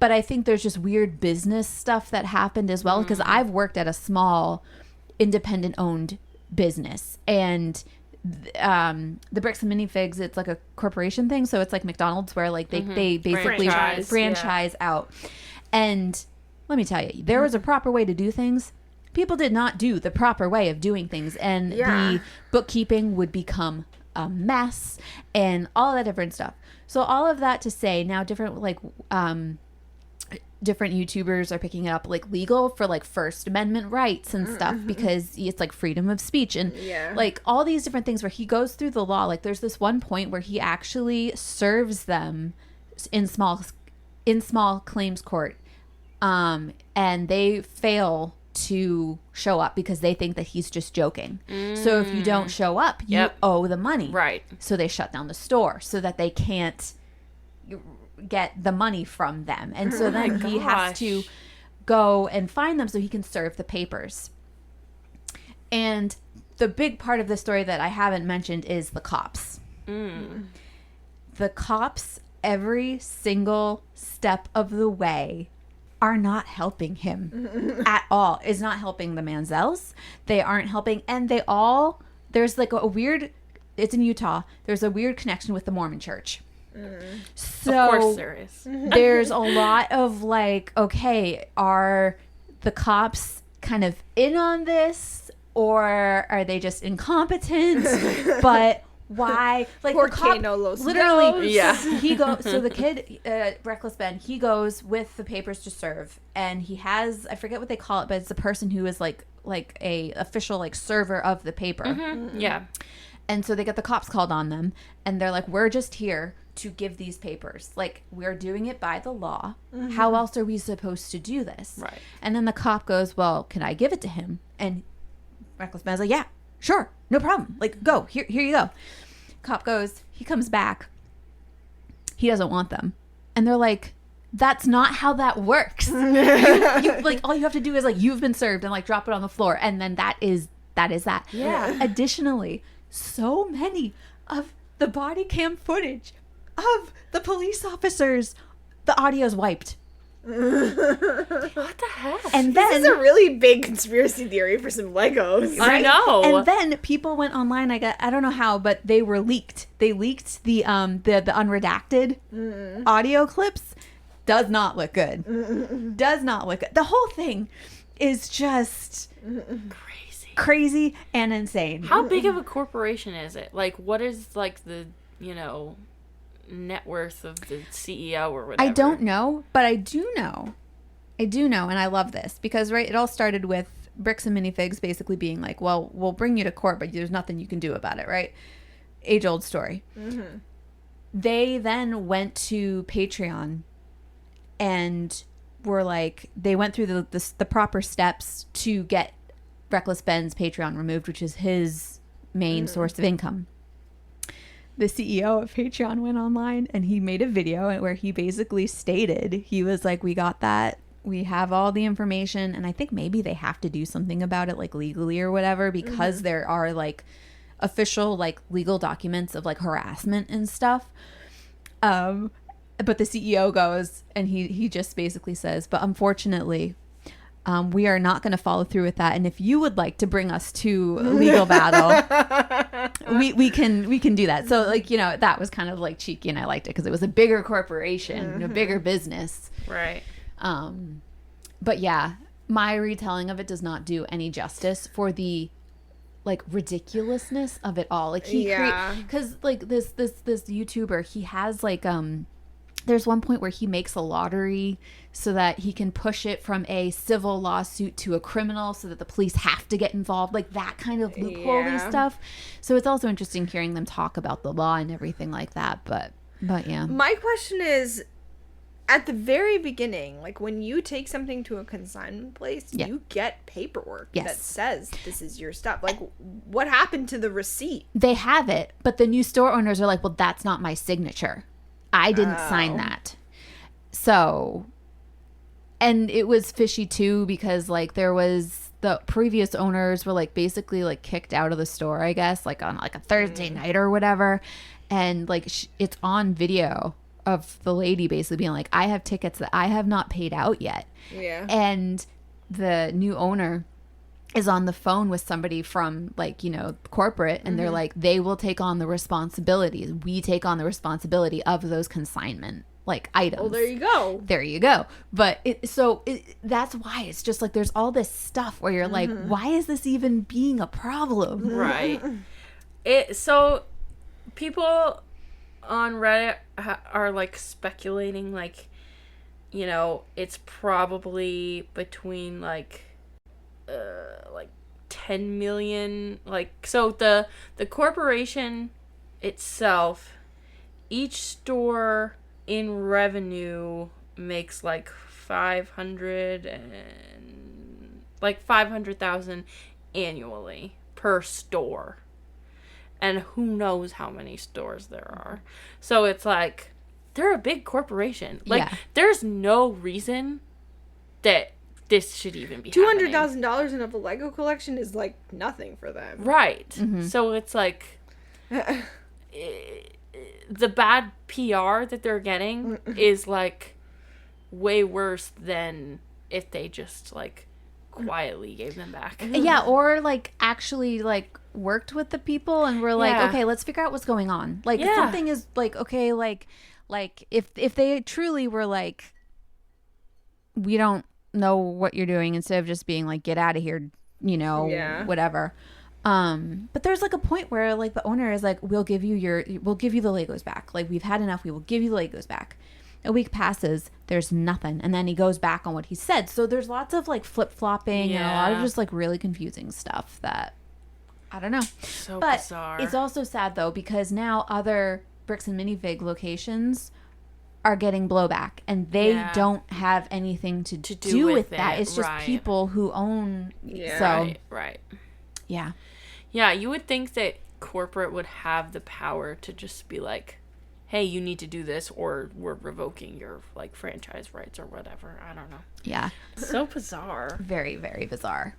But I think there's just weird business stuff that happened as well. Because I've worked at a small independent-owned business. And... the Bricks and Minifigs, it's like a corporation thing, so it's like McDonald's where like they basically franchise out. And let me tell you, there was a proper way to do things. People did not do the proper way of doing things, and the bookkeeping would become a mess and all that different stuff. So all of that to say, now different YouTubers are picking it up like legal for like First Amendment rights and stuff, because it's like freedom of speech and like all these different things where he goes through the law. Like there's this one point where he actually serves them in small claims court, and they fail to show up because they think that he's just joking. So if you don't show up, you owe the money. Right. So they shut down the store so that they can't get the money from them. And so then he has to go and find them so he can serve the papers. And the big part of the story that I haven't mentioned is the cops. The cops, every single step of the way, are not helping him at all. Is not helping the Manzels. They aren't helping. And they all, there's like a weird, it's in Utah. There's a weird connection with the Mormon church. So of course there is. There's a lot of like, okay, are the cops kind of in on this, or are they just incompetent? But why? Like Poor the cop, Kano Los literally, knows. Yeah. he goes. So the kid, Reckless Ben, he goes with the papers to serve, and he has, I forget what they call it, but it's the person who is like a official like server of the paper. Yeah. And so they get the cops called on them, and they're like, we're just here to give these papers. Like, we're doing it by the law. How else are we supposed to do this? Right. And then the cop goes, well, can I give it to him? And Reckless Ben's like, yeah, sure, no problem. Like, go, here you go. Cop goes, he comes back. He doesn't want them. And they're like, that's not how that works. you, like, all you have to do is like, you've been served, and like drop it on the floor. And then that is that. Yeah. Additionally, so many of the body cam footage of the police officers, the audio's wiped. What the heck? And This then is a really big conspiracy theory for some Legos. I know. and then people went online, I don't know how, but they were leaked. They leaked the unredacted audio clips. Does not look good. Does not look good. The whole thing is just crazy and insane. How big of a corporation is it? Like, what is like the, net worth of the CEO or whatever? I don't know, but I do know, and I love this because, right, it all started with Bricks and Minifigs basically being like, well, we'll bring you to court, but there's nothing you can do about it, right? Age-old story. They then went to Patreon and were like, they went through the proper steps to get Reckless Ben's Patreon removed, which is his main source of income. The CEO of Patreon went online and he made a video where he basically stated, he was like, we got that. We have all the information. And I think maybe they have to do something about it, like legally or whatever, because there are like official like legal documents of like harassment and stuff. But the CEO goes and he just basically says, but unfortunately, we are not going to follow through with that. And if you would like to bring us to a legal battle, we can do that. So like, that was kind of like cheeky, and I liked it because it was a bigger corporation, a bigger business. Right. But yeah, my retelling of it does not do any justice for the like ridiculousness of it all. Like because like this YouTuber, he has like there's one point where he makes a lottery so that he can push it from a civil lawsuit to a criminal so that the police have to get involved, like that kind of loophole-y stuff. So it's also interesting hearing them talk about the law and everything like that. But yeah. My question is, at the very beginning, like when you take something to a consignment place, you get paperwork that says this is your stuff. Like, what happened to the receipt? They have it, but the new store owners are like, well, that's not my signature. I didn't sign that. So, and it was fishy too because like there was the previous owners were like basically like kicked out of the store, I guess, like on like a Thursday night or whatever. And like it's on video of the lady basically being like, I have tickets that I have not paid out yet. Yeah. And the new owner is on the phone with somebody from like, corporate, and they're like, they will take on the responsibilities. We take on the responsibility of those consignment like items. Well, there you go. But that's why it's just like, there's all this stuff where you're like, why is this even being a problem? Right. So people on Reddit are like speculating like, it's probably between like 10 million, like, so the corporation itself, each store in revenue makes like 500,000 annually per store, and who knows how many stores there are. So it's like they're a big corporation. Like there's no reason that this should even be happening. $200,000 in a Lego collection is like nothing for them. Right. Mm-hmm. So it's like the bad PR that they're getting is like way worse than if they just like quietly gave them back. Yeah, or like actually like worked with the people and were like, okay, let's figure out what's going on. Like something is like, okay, like if they truly were like, we don't know what you're doing, instead of just being like, get out of here, you know, whatever. But there's like a point where like the owner is like, we'll give you the Legos back. Like, we've had enough. We will give you the Legos back. A week passes, there's nothing, and then he goes back on what he said. So there's lots of like flip-flopping and a lot of just like really confusing stuff that I don't know. So but bizarre. It's also sad though, because now other Bricks and Minifig locations are getting blowback, and they don't have anything to do with that. It's just people who own. Yeah. So right. Yeah. Yeah, you would think that corporate would have the power to just be like, hey, you need to do this, or we're revoking your like franchise rights or whatever. I don't know. Yeah. So bizarre. Very, very bizarre.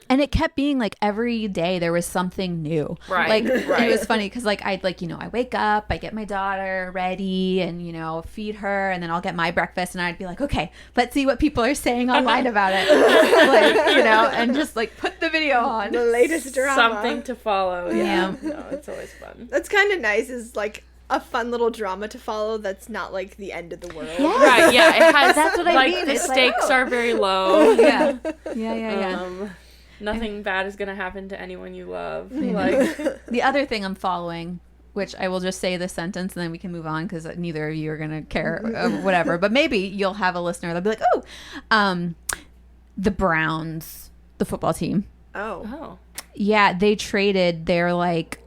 And it kept being like every day there was something new. Right. Like it was funny because like I'd like, you know, I wake up, I get my daughter ready and, you know, feed her, and then I'll get my breakfast, and I'd be like, okay, let's see what people are saying online about it. Like, you know, and just like put the video on. The latest drama. Something to follow. Yeah. No, it's always fun. That's kind of nice, is like a fun little drama to follow that's not like the end of the world. Yeah. Right, yeah. It has, that's what I like, mean. the It's stakes like, are very low. Yeah. Yeah. Nothing bad is going to happen to anyone you love. Like, The other thing I'm following, which I will just say this sentence and then we can move on because neither of you are going to care, whatever. But maybe you'll have a listener that'll be like, oh, the Browns, the football team. Oh. Yeah, they traded their like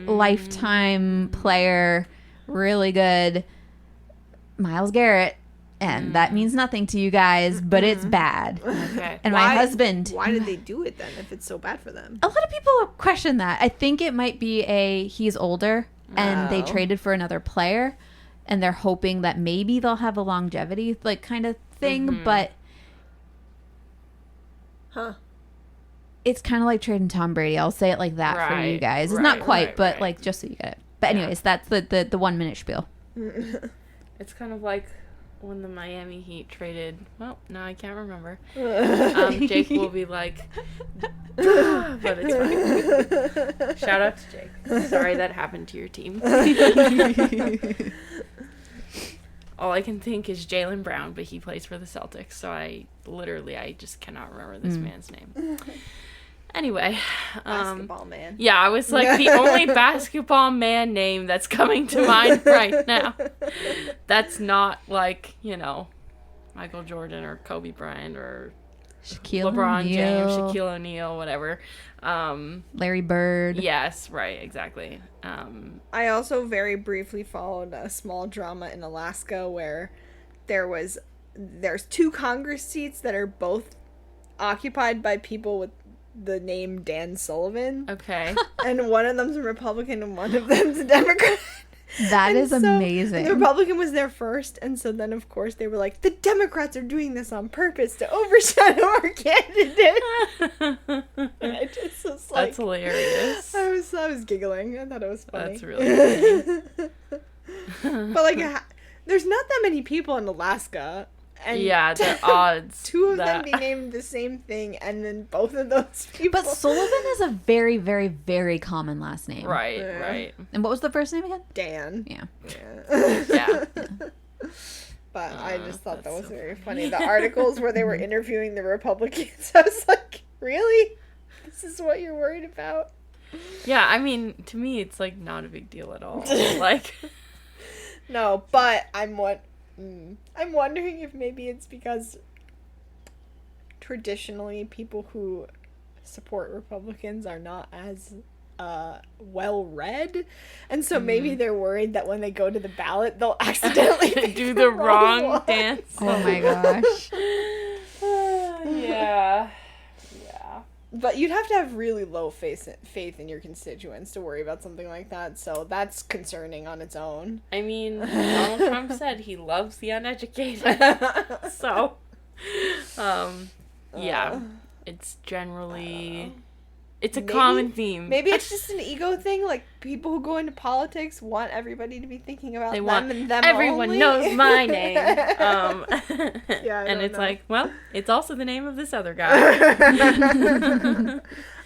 lifetime player, really good, Myles Garrett. And that means nothing to you guys, but it's bad. okay. And my husband... Why did they do it then if it's so bad for them? A lot of people question that. I think it might be he's older and they traded for another player and they're hoping that maybe they'll have a longevity like kind of thing, but it's kind of like trading Tom Brady. I'll say it like that for you guys. It's not quite, but like just so you get it. But anyways, that's the 1 minute spiel. It's kind of like when the Miami Heat traded, well, no, I can't remember. Jake will be like, but it's fine. Shout out to Jake. Sorry that happened to your team. All I can think is Jaylen Brown, but he plays for the Celtics, so I just cannot remember this man's name. Anyway. Basketball man. Yeah, I was like, the only basketball man name that's coming to mind right now. That's not like, you know, Michael Jordan or Kobe Bryant or LeBron James, Shaquille O'Neal, whatever. Larry Bird. Yes, right, exactly. I also very briefly followed a small drama in Alaska where there's 2 Congress seats that are both occupied by people with the name Dan Sullivan. Okay. And one of them's a Republican and one of them's a Democrat. That is amazing. The Republican was there first, and so then of course they were like, the Democrats are doing this on purpose to overshadow our candidate. And I just was like, that's hilarious. I was giggling. I thought it was funny. That's really funny. But like, there's not that many people in Alaska. And yeah, the odds. 2 of them be named the same thing, and then both of those people. But Sullivan is a very, very, very common last name. Right, right. And what was the first name again? Dan. Yeah. Yeah. But I just thought that was so very funny. The articles where they were interviewing the Republicans, I was like, really? This is what you're worried about? Yeah, I mean, to me, it's like not a big deal at all. Like, no, but I'm wondering if maybe it's because traditionally people who support Republicans are not as well read, and so maybe they're worried that when they go to the ballot they'll accidentally do the wrong dance. Oh my gosh. Yeah. But you'd have to have really low faith in your constituents to worry about something like that, so that's concerning on its own. I mean, Donald Trump said he loves the uneducated, so Yeah. It's generally... It's a Maybe- common theme. Maybe it's just an ego thing. Like, people who go into politics want everybody to be thinking about them and them everyone only. knows my name. I And don't it's know. like, well, it's also the name of this other guy.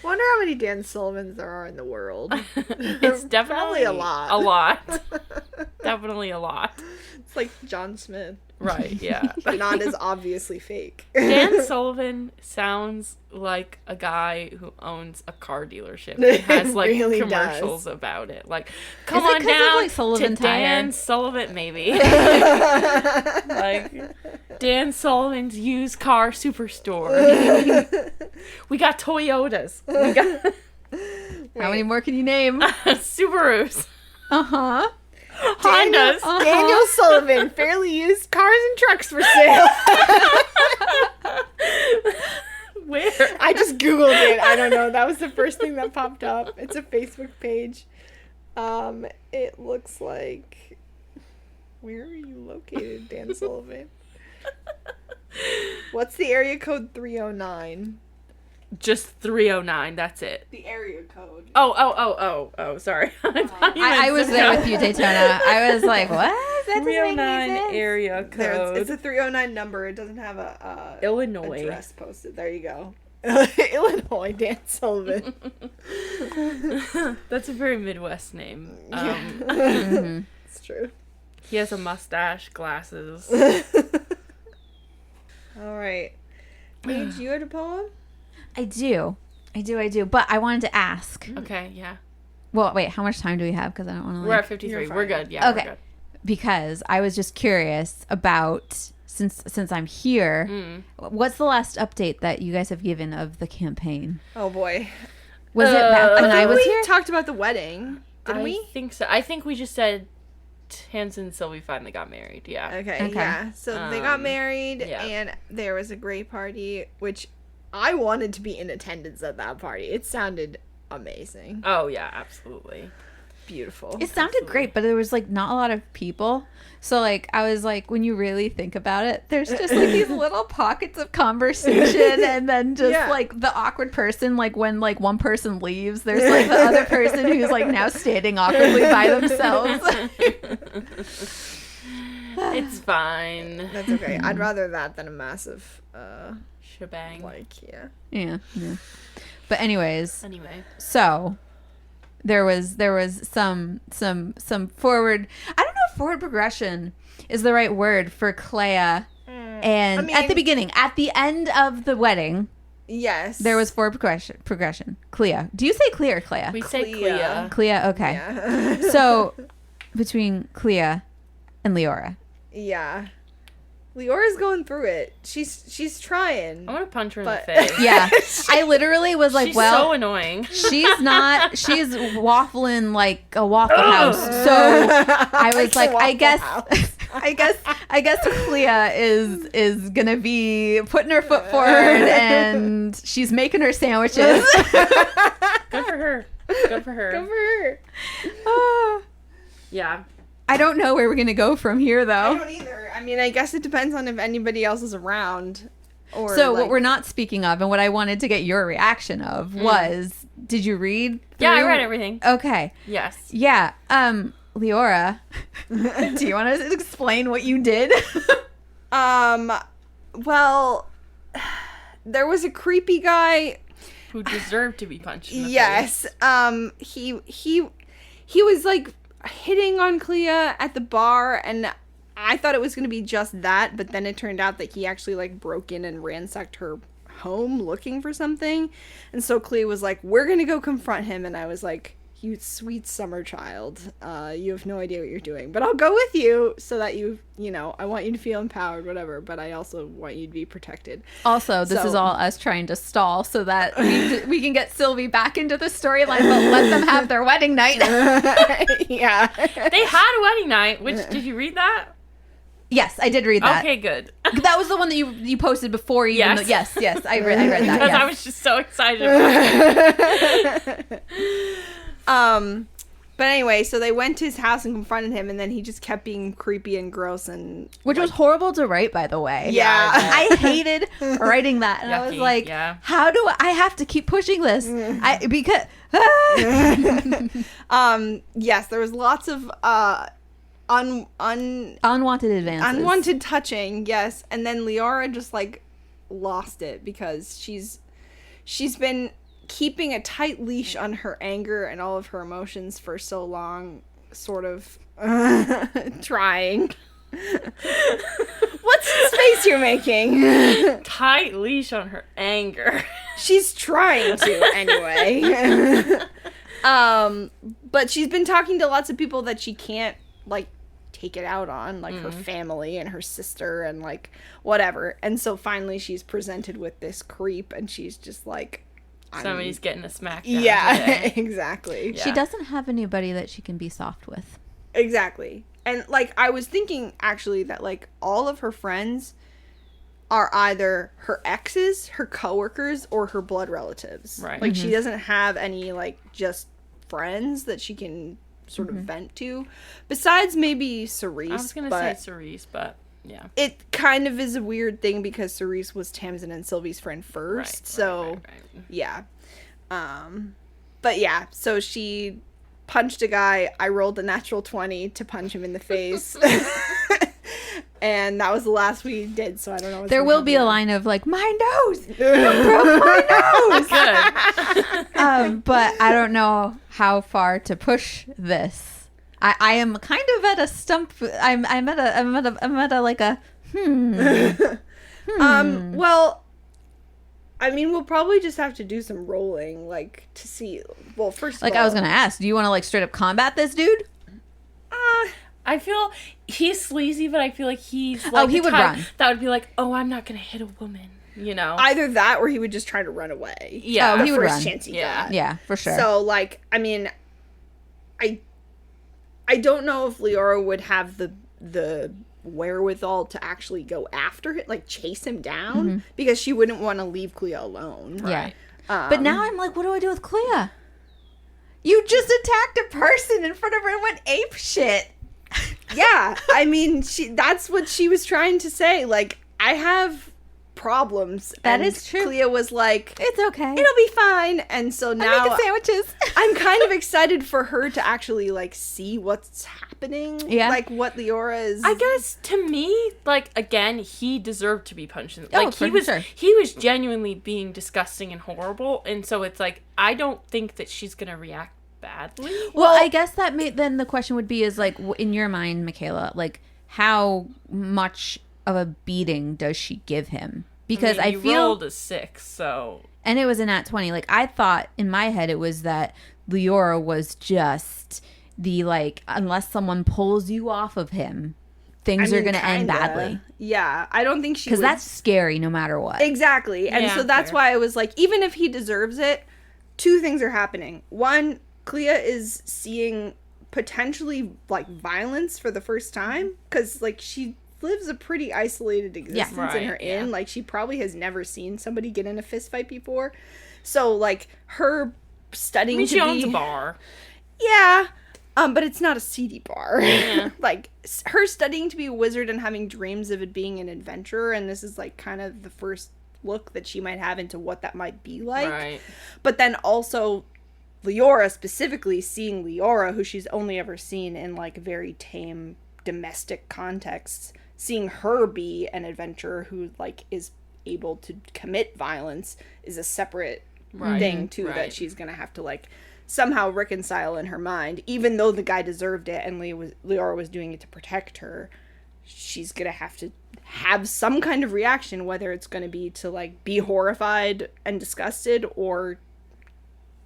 Wonder how many Dan Sullivans there are in the world. It's definitely Probably a lot. A lot. Definitely a lot. It's like John Smith. Right, yeah. But not as obviously fake. Dan Sullivan sounds like a guy who owns a car dealership and It has like really commercials about it. Like, come Is it on 'cause of, down like, Sullivan to Dan Tire? Sullivan, maybe. Like, Dan Sullivan's used car superstore. We got Toyotas. We got How many more can you name? Subarus. Uh-huh. Hondas. Uh-huh. Daniel Sullivan, fairly used cars and trucks for sale. Where? I just Googled it. I don't know. That was the first thing that popped up. It's a Facebook page. It looks like... Where are you located, Dan Sullivan? What's the area code 309? Just 309. That's it. The area code. Oh, sorry. I was there with you, Daytona. I was like, what? That doesn't make any 309 sense. area There, code. it's a 309 number. It doesn't have a Illinois. address posted. There you go. Illinois, Dan Sullivan. That's a very Midwest name. Mhm. It's true. He has a mustache, glasses. All right. Paige, you had a poem? I do. But I wanted to ask. Okay, yeah. Well, wait, how much time do we have? Because I don't want to We're at like... 53. You're We're fine. good. Yeah, Okay. we're good. Because I was just curious about, since I'm here, what's the last update that you guys have given of the campaign? Oh boy. Was it back when I was we here? talked about the wedding. Didn't I we? think so. I think we just said Hanson and Sylvie finally got married. Yeah. Okay, yeah. So they got married, yeah. and there was a great party, which I wanted to be in attendance at that party. It sounded amazing. Oh, yeah, absolutely. Beautiful. It sounded great, but there was like not a lot of people. So like I was like, when you really think about it, there's just like these little pockets of conversation, and then just Yeah. like the awkward person, like when like one person leaves, there's like the other person who's like now standing awkwardly by themselves. It's fine. That's okay. I'd rather that than a massive, Shebang. yeah. Yeah. But anyways, Anyway. so there was some forward, I don't know if forward progression is the right word for Clea. And I mean- at the beginning, at the end of the wedding, Yes. there was forward progression. Clea. Do you say Clea or Clea? We say Clea. Clea. Clea, okay. Yeah. So between Clea and Leora. Yeah. Leora's going through it. She's trying. I want to punch her in But- the face. Yeah. I literally was like, She's well, so annoying. she's waffling like a Waffle House. So I was like, I guess Clea is gonna be putting her foot forward, and she's making her sandwiches. Good for her. Good for her. Good for her. Yeah. I don't know where we're gonna go from here, I though. don't either. I mean, I guess it depends on if anybody else is around. Or So what like- we're not speaking of, and what I wanted to get your reaction of, was, did you read? Yeah, I through- read everything. Okay. Yes. Yeah. Leora, do you want to explain what you did? Well, there was a creepy guy. Who deserved to be punched in the Yes. He was like hitting on Clea at the bar, and I thought it was going to be just that, but then it turned out that he actually like broke in and ransacked her home looking for something. And so Clea was like, "We're going to go confront him." And I was like, "You sweet summer child. You have no idea what you're doing, but I'll go with you so that you know, I want you to feel empowered, whatever, but I also want you to be protected." Also, this is So- all us trying to stall so that we can get Sylvie back into the storyline, but let them have their wedding night. Yeah. They had a wedding night, which, did you read that? Yes, I did read that. Okay, good. That was the one that you posted before even. Yes. Yes, I read that. Because I Yes. was just so excited about it. But anyway, so they went to his house and confronted him, and then he just kept being creepy and gross and Which was horrible to write, by the way. Yeah. I hated writing that. And I was Yucky, like, yeah. how do I have to keep pushing this? Because yes, there was lots of unwanted advances. unwanted touching, yes. And then Leora just like lost it because she's been keeping a tight leash on her anger and all of her emotions for so long, sort of trying. What's the face you're making? Tight leash on her anger. She's trying to anyway. But she's been talking to lots of people that she can't like take it out on, like her family and her sister and like whatever. And so finally she's presented with this creep and she's just like, Somebody's getting a smackdown. yeah, today. exactly. She doesn't have anybody that she can be soft with. Exactly. And like I was thinking actually that like all of her friends are either her exes, her coworkers, or her blood relatives. Right. Like she doesn't have any like just friends that she can sort of vent to. Besides maybe Cerise. I was going to say Cerise, but yeah. It kind of is a weird thing because Cerise was Tamsin and Sylvie's friend first. Right. Yeah. But yeah, so she punched a guy. I rolled a natural 20 to punch him in the face. And that was the last we did, so I don't know what's There will be a line of like, my nose! You broke my nose! Good. But I don't know how far to push this. I am kind of at a stump. I'm at a like a well, I mean, we'll probably just have to do some rolling, like, to see. Well, first like of all, I was gonna ask, do you want to like straight up combat this dude? I feel he's sleazy, but I feel like he's like he the would type run. That would be like, oh, I'm not gonna hit a woman, you know? either that or he would just try to run away. Yeah. Oh, The he would first run. chance he Yeah. got. Yeah, for sure. So, like, I mean, I don't know if Leora would have the wherewithal to actually go after him, like chase him down, because she wouldn't want to leave Clea alone. yeah. But now I'm like, what do I do with Clea? You just attacked a person in front of her and went ape shit. Yeah, I mean, that's what she was trying to say. Like, I have problems. That and is true. Clea was like, It's okay. it'll be fine. And so I'm now making sandwiches. I'm kind of excited for her to actually, like, see what's happening. Yeah. Like, what Leora is. I guess to me, like again, he deserved to be punched. Like for sure. he was genuinely being disgusting and horrible, and so it's like I don't think that she's gonna react badly. Well, I guess that then the question would be is like, in your mind, Michaela, like how much of a beating does she give him? Because I he feel, rolled a 6, so and it was a nat 20. Like I thought in my head it was that Leora was just the like, unless someone pulls you off of him, things are going to end badly. Yeah, I don't think she Because would... that's scary no matter what. Exactly. And Yeah, so that's fair. why I was like, even if he deserves it, two things are happening. One, Clea is seeing potentially like violence for the first time because like she lives a pretty isolated existence in Right, her yeah. inn. Like she probably has never seen somebody get in a fist fight before. So like her studying I mean, to she be owns a bar. yeah. But it's not a seedy bar. Yeah. Like, her studying to be a wizard and having dreams of it being an adventurer, and this is, like, kind of the first look that she might have into what that might be like. Right. But then also, Leora, specifically, seeing Leora, who she's only ever seen in, like, very tame domestic contexts, seeing her be an adventurer who, like, is able to commit violence is a separate thing, too, that right. she's gonna have to, like... somehow reconcile in her mind, even though the guy deserved it and Leora was doing it to protect her. She's gonna have to have some kind of reaction, whether it's gonna be to like be horrified and disgusted or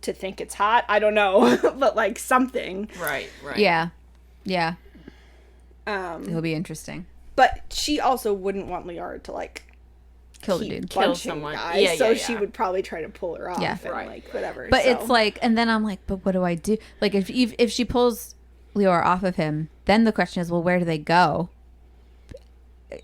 to think it's hot. I don't know, but like something. Right. Yeah. It'll be interesting. But she also wouldn't want Leora to like Kill the keep dude. Kill punching someone. guys, Yeah, so yeah, she yeah. would probably try to pull her off Yeah. and Right. like whatever. But so. it's like, and then I'm like, but what do I do? Like, if she pulls Leora off of him, then the question is, well, where do they go?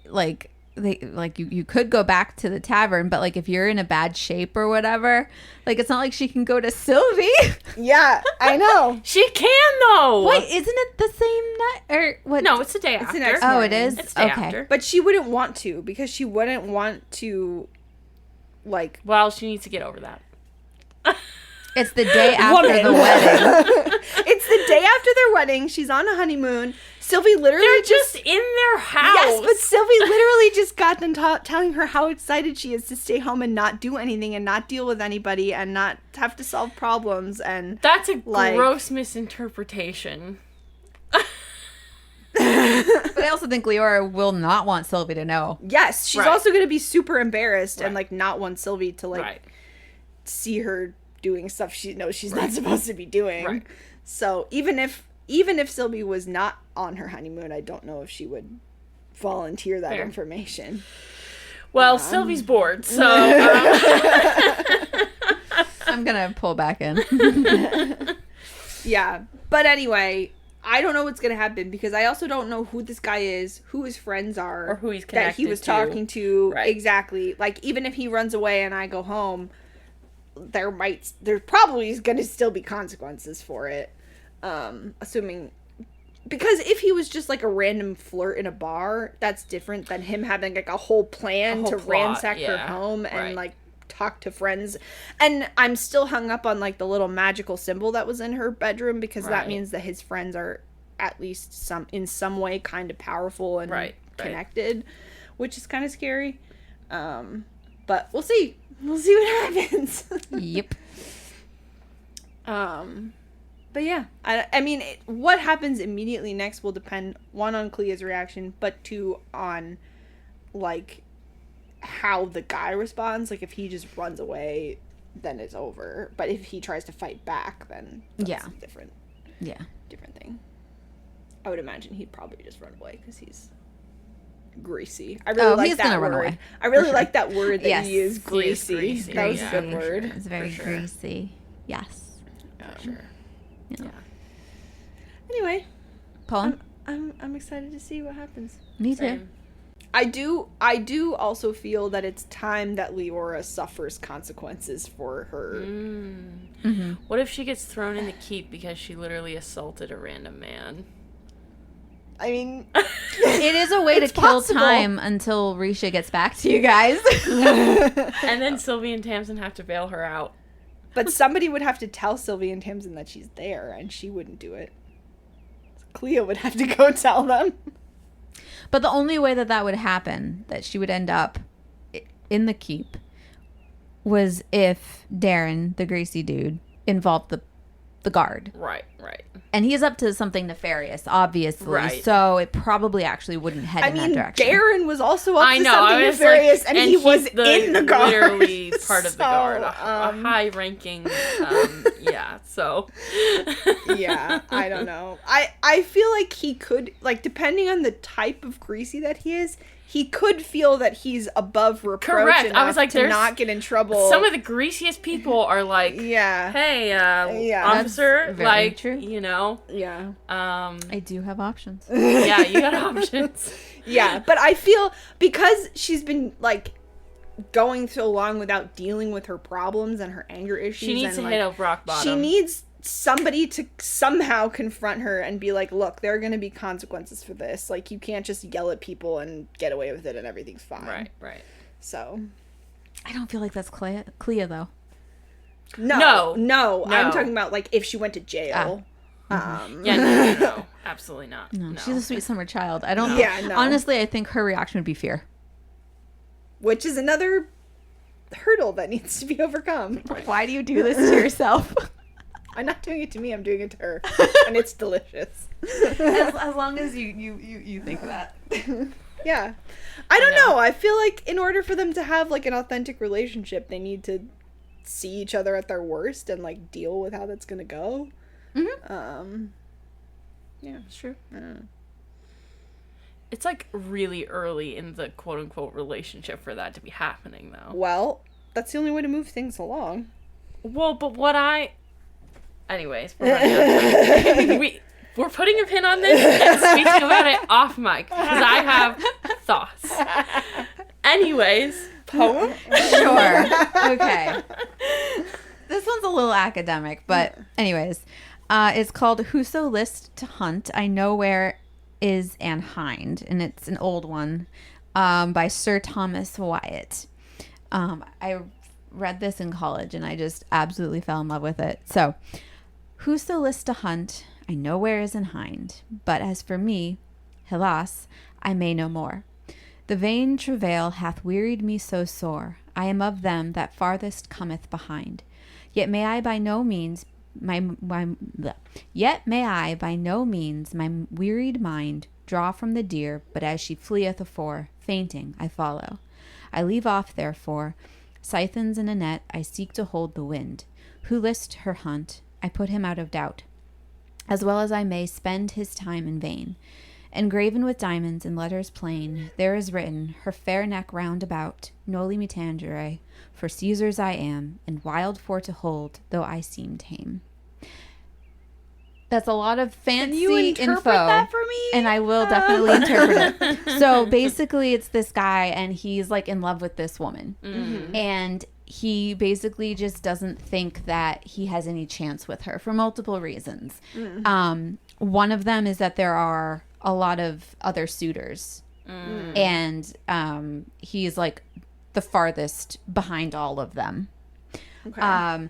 Like, you could go back to the tavern, but like if you're in a bad shape or whatever, like it's not like she can go to Sylvie. Yeah, I know. She can though. Wait, isn't it the same night or what? No, it's the day It's after. the next Oh, morning. it is. It's the day Okay. after. But she wouldn't want to because she wouldn't want to, like. Well, she needs to get over that. It's the day after the wedding. It's the day after their wedding. She's on a honeymoon. Sylvie literally They're just in their house. Yes, but Sylvie literally just got done telling her how excited she is to stay home and not do anything and not deal with anybody and not have to solve problems and That's a like- gross misinterpretation. But I also think Leora will not want Sylvie to know. yes, she's Right. also going to be super embarrassed and Right. like not want Sylvie to like Right. see her doing stuff she knows she's not supposed to be doing. Right. So even if Sylvie was not on her honeymoon, I don't know if she would volunteer that Fair. information. Well, Sylvie's bored, so I'm gonna pull back in. Yeah. But anyway, I don't know what's going to happen because I also don't know who this guy is, who his friends are, or who he's that connected he was to. talking to. Right. Exactly. Like, even if he runs away and I go home, there probably is going to still be consequences for it. Assuming, because if he was just like a random flirt in a bar, that's different than him having like a whole plan A whole to plot, ransack her yeah. home and Right. like talk to friends. And I'm still hung up on like the little magical symbol that was in her bedroom because that Right. means that his friends are at least in some way kind of powerful and Right. connected, which is kind of scary. But we'll see. We'll see what happens. Yep. But yeah, I mean, what happens immediately next will depend, one, on Clea's reaction, but two, on, like, how the guy responds. Like, if he just runs away, then it's over. But if he tries to fight back, then that's Yeah. different thing. I would imagine he'd probably just run away because he's greasy. I really like he's that gonna word. run away. I really sure. like that word that Yes. he is, greasy. greasy, That was yeah. a good word. It's very For sure. greasy. Yes. For sure. Anyway, Paul? I'm excited to see what happens. Me too. Same. I do also feel that it's time that Leora suffers consequences for her. Mm-hmm. What if she gets thrown in the keep because she literally assaulted a random man? I mean, It is a way to It's kill possible. time until Risha gets back to you guys. And then Sylvie and Tamsin have to bail her out. but somebody would have to tell Sylvie and Tamsin that she's there, and she wouldn't do it. Cleo would have to go tell them. But the only way that would happen, that she would end up in the keep, was if Darren, the greasy dude, involved the guard. Right. And he is up to something nefarious, obviously. Right. So it probably actually wouldn't head I in mean, that direction. Darren was also up I to know. something I was nefarious, like, and he was he's in the guard. Literally part of the guard. A So, high-ranking, yeah, so. yeah, I don't know. I feel like he could, like, depending on the type of greasy that he is, he could feel that he's above reproach Correct. I enough was like, to there's not get in trouble. Some of the greasiest people are like, yeah, hey, Yeah. officer, That's very like, true. you know, yeah, I do have options. yeah, you got options. yeah. But I feel because she's been like going so long without dealing with her problems and her anger issues, She needs and, to like, hit a rock bottom. She needs somebody to somehow confront her and be like, look, there are going to be consequences for this. Like, you can't just yell at people and get away with it and everything's fine. Right. So, I don't feel like that's Clea though. no. No. I'm talking about, like, if she went to jail. Yeah, no, absolutely not. No, No. she's a sweet summer child. I don't. Yeah, no. Honestly, I think her reaction would be fear. Which is another hurdle that needs to be overcome. Why do you do this to yourself? I'm not doing it to me, I'm doing it to her. And it's delicious. as long as you think that. Yeah. I don't know. I feel like in order for them to have, like, an authentic relationship, they need to see each other at their worst and, like, deal with how that's gonna go. Mm-hmm. Yeah. It's true. It's like really early in the quote unquote relationship for that to be happening, though. Well, that's the only way to move things along. Well, but anyways, we're running out of time. We're putting a pin on this and speaking about it off mic because I have thoughts. Anyways, poem? Sure. Okay. This one's a little academic, but anyways. It's called Whoso List to Hunt, I Know Where Is an Hind. And it's an old one by Sir Thomas Wyatt. I read this in college and I just absolutely fell in love with it. So, whoso list to hunt, I know where is an hind. But as for me, hélas, I may no more. The vain travail hath wearied me so sore. I am of them that farthest cometh behind. Yet may I by no means my wearied mind draw from the deer, but as she fleeth afore, fainting, I follow. I leave off, therefore, scythens in a net, I seek to hold the wind. Who list her hunt, I put him out of doubt, as well as I may spend his time in vain. Engraven with diamonds in letters plain, there is written, her fair neck round about, Noli me tangere, for Caesar's I am, and wild for to hold, though I seem tame. That's a lot of fancy Can you interpret info, that for me? and I will definitely interpret it. So basically, it's this guy, and he's like in love with this woman, and he basically just doesn't think that he has any chance with her for multiple reasons. One of them is that there are a lot of other suitors, and he's like the farthest behind all of them. Okay.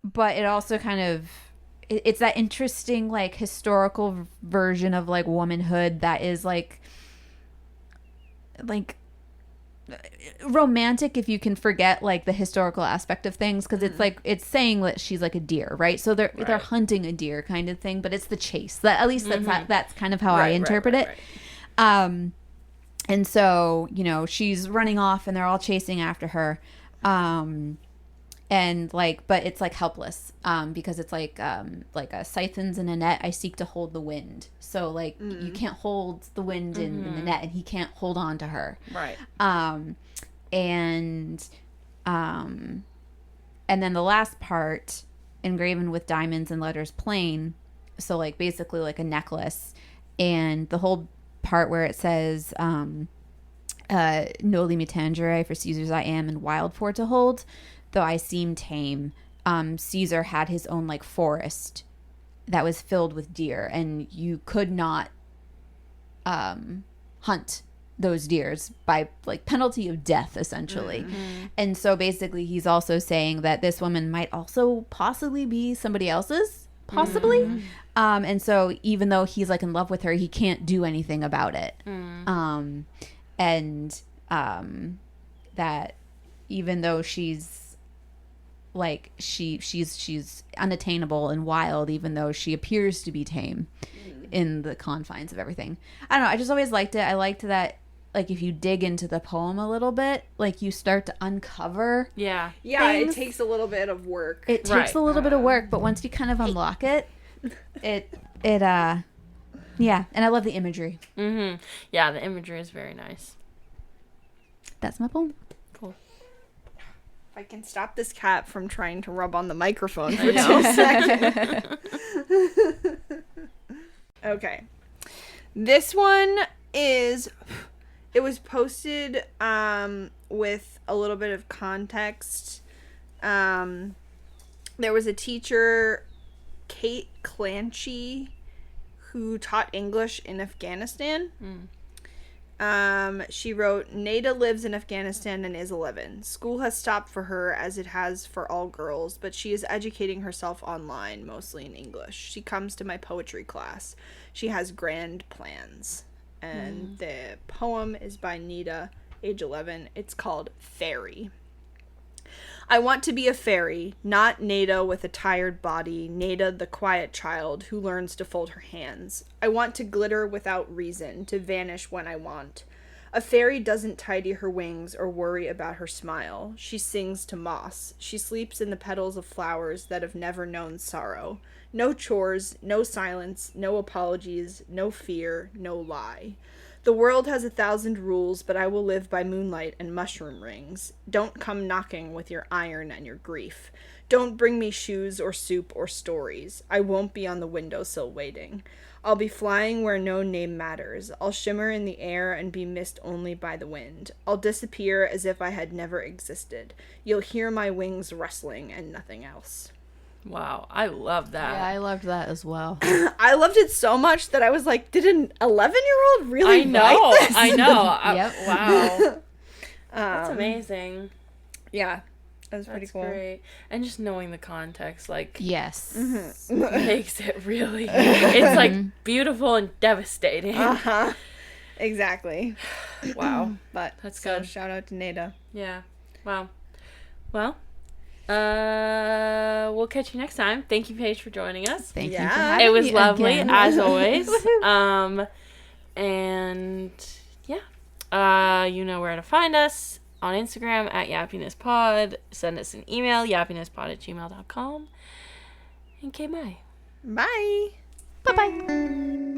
But it also kind of it's that interesting like historical version of like womanhood that is like romantic if you can forget like the historical aspect of things, because it's like it's saying that she's like a deer, right? So they're hunting a deer kind of thing, but it's the chase. That at least that's kind of how I interpret it. And so, you know, she's running off and they're all chasing after her. And like, but it's like helpless, because it's like a scythens in a net, I seek to hold the wind. So like you can't hold the wind in the net, and he can't hold on to her. Right. And then the last part, engraven with diamonds and letters plain. So like basically like a necklace, and the whole part where it says, Noli me tangere, for Caesar's I am, and wild for to hold, though I seem tame. Caesar had his own like forest that was filled with deer, and you could not hunt those deers by like penalty of death, essentially. And so basically he's also saying that this woman might also possibly be somebody else's, possibly. And so even though he's like in love with her, he can't do anything about it. That even though she's like she's unattainable and wild, even though she appears to be tame in the confines of everything. I don't know, I just always liked it. I liked that like if you dig into the poem a little bit, like you start to uncover Yeah. It things. takes a little bit of work. It takes a little bit of work, but once you kind of unlock it, yeah. And I love the imagery. Yeah, the imagery is very nice. That's my poem. Cool. If I can stop this cat from trying to rub on the microphone for 2 seconds. Okay. This one it was posted with a little bit of context. There was a teacher, Kate Clancy, who taught English in Afghanistan. She wrote, Nada lives in Afghanistan and is 11. School has stopped for her as it has for all girls, but she is educating herself online, mostly in English. She comes to my poetry class. She has grand plans. And the poem is by Nida, age 11. It's called Fairy. I want to be a fairy, not Nada with a tired body, Nada the quiet child who learns to fold her hands. I want to glitter without reason, to vanish when I want. A fairy doesn't tidy her wings or worry about her smile. She sings to moss. She sleeps in the petals of flowers that have never known sorrow. No chores, no silence, no apologies, no fear, no lie. The world has 1,000 rules, but I will live by moonlight and mushroom rings. Don't come knocking with your iron and your grief. Don't bring me shoes or soup or stories. I won't be on the windowsill waiting. I'll be flying where no name matters. I'll shimmer in the air and be missed only by the wind. I'll disappear as if I had never existed. You'll hear my wings rustling and nothing else. Wow, I love that. Yeah, I loved that as well. I loved it so much that I was like, did an 11-year-old really I know. write this? I know. Yep. Wow. That's amazing. Yeah, that was pretty That's cool. great. And just knowing the context, like, Yes. makes it really, it's like beautiful and devastating. Uh-huh. Exactly. Wow. But That's so good. shout out to Nada. Yeah. Wow. Well, we'll catch you next time. Thank you, Paige, for joining us. Thank you Yeah. for having It was me lovely, again. as always. And yeah, you know where to find us on Instagram at yappinesspod. Send us an email, yappinesspod@gmail.com. And okay, bye. Bye. Bye-bye.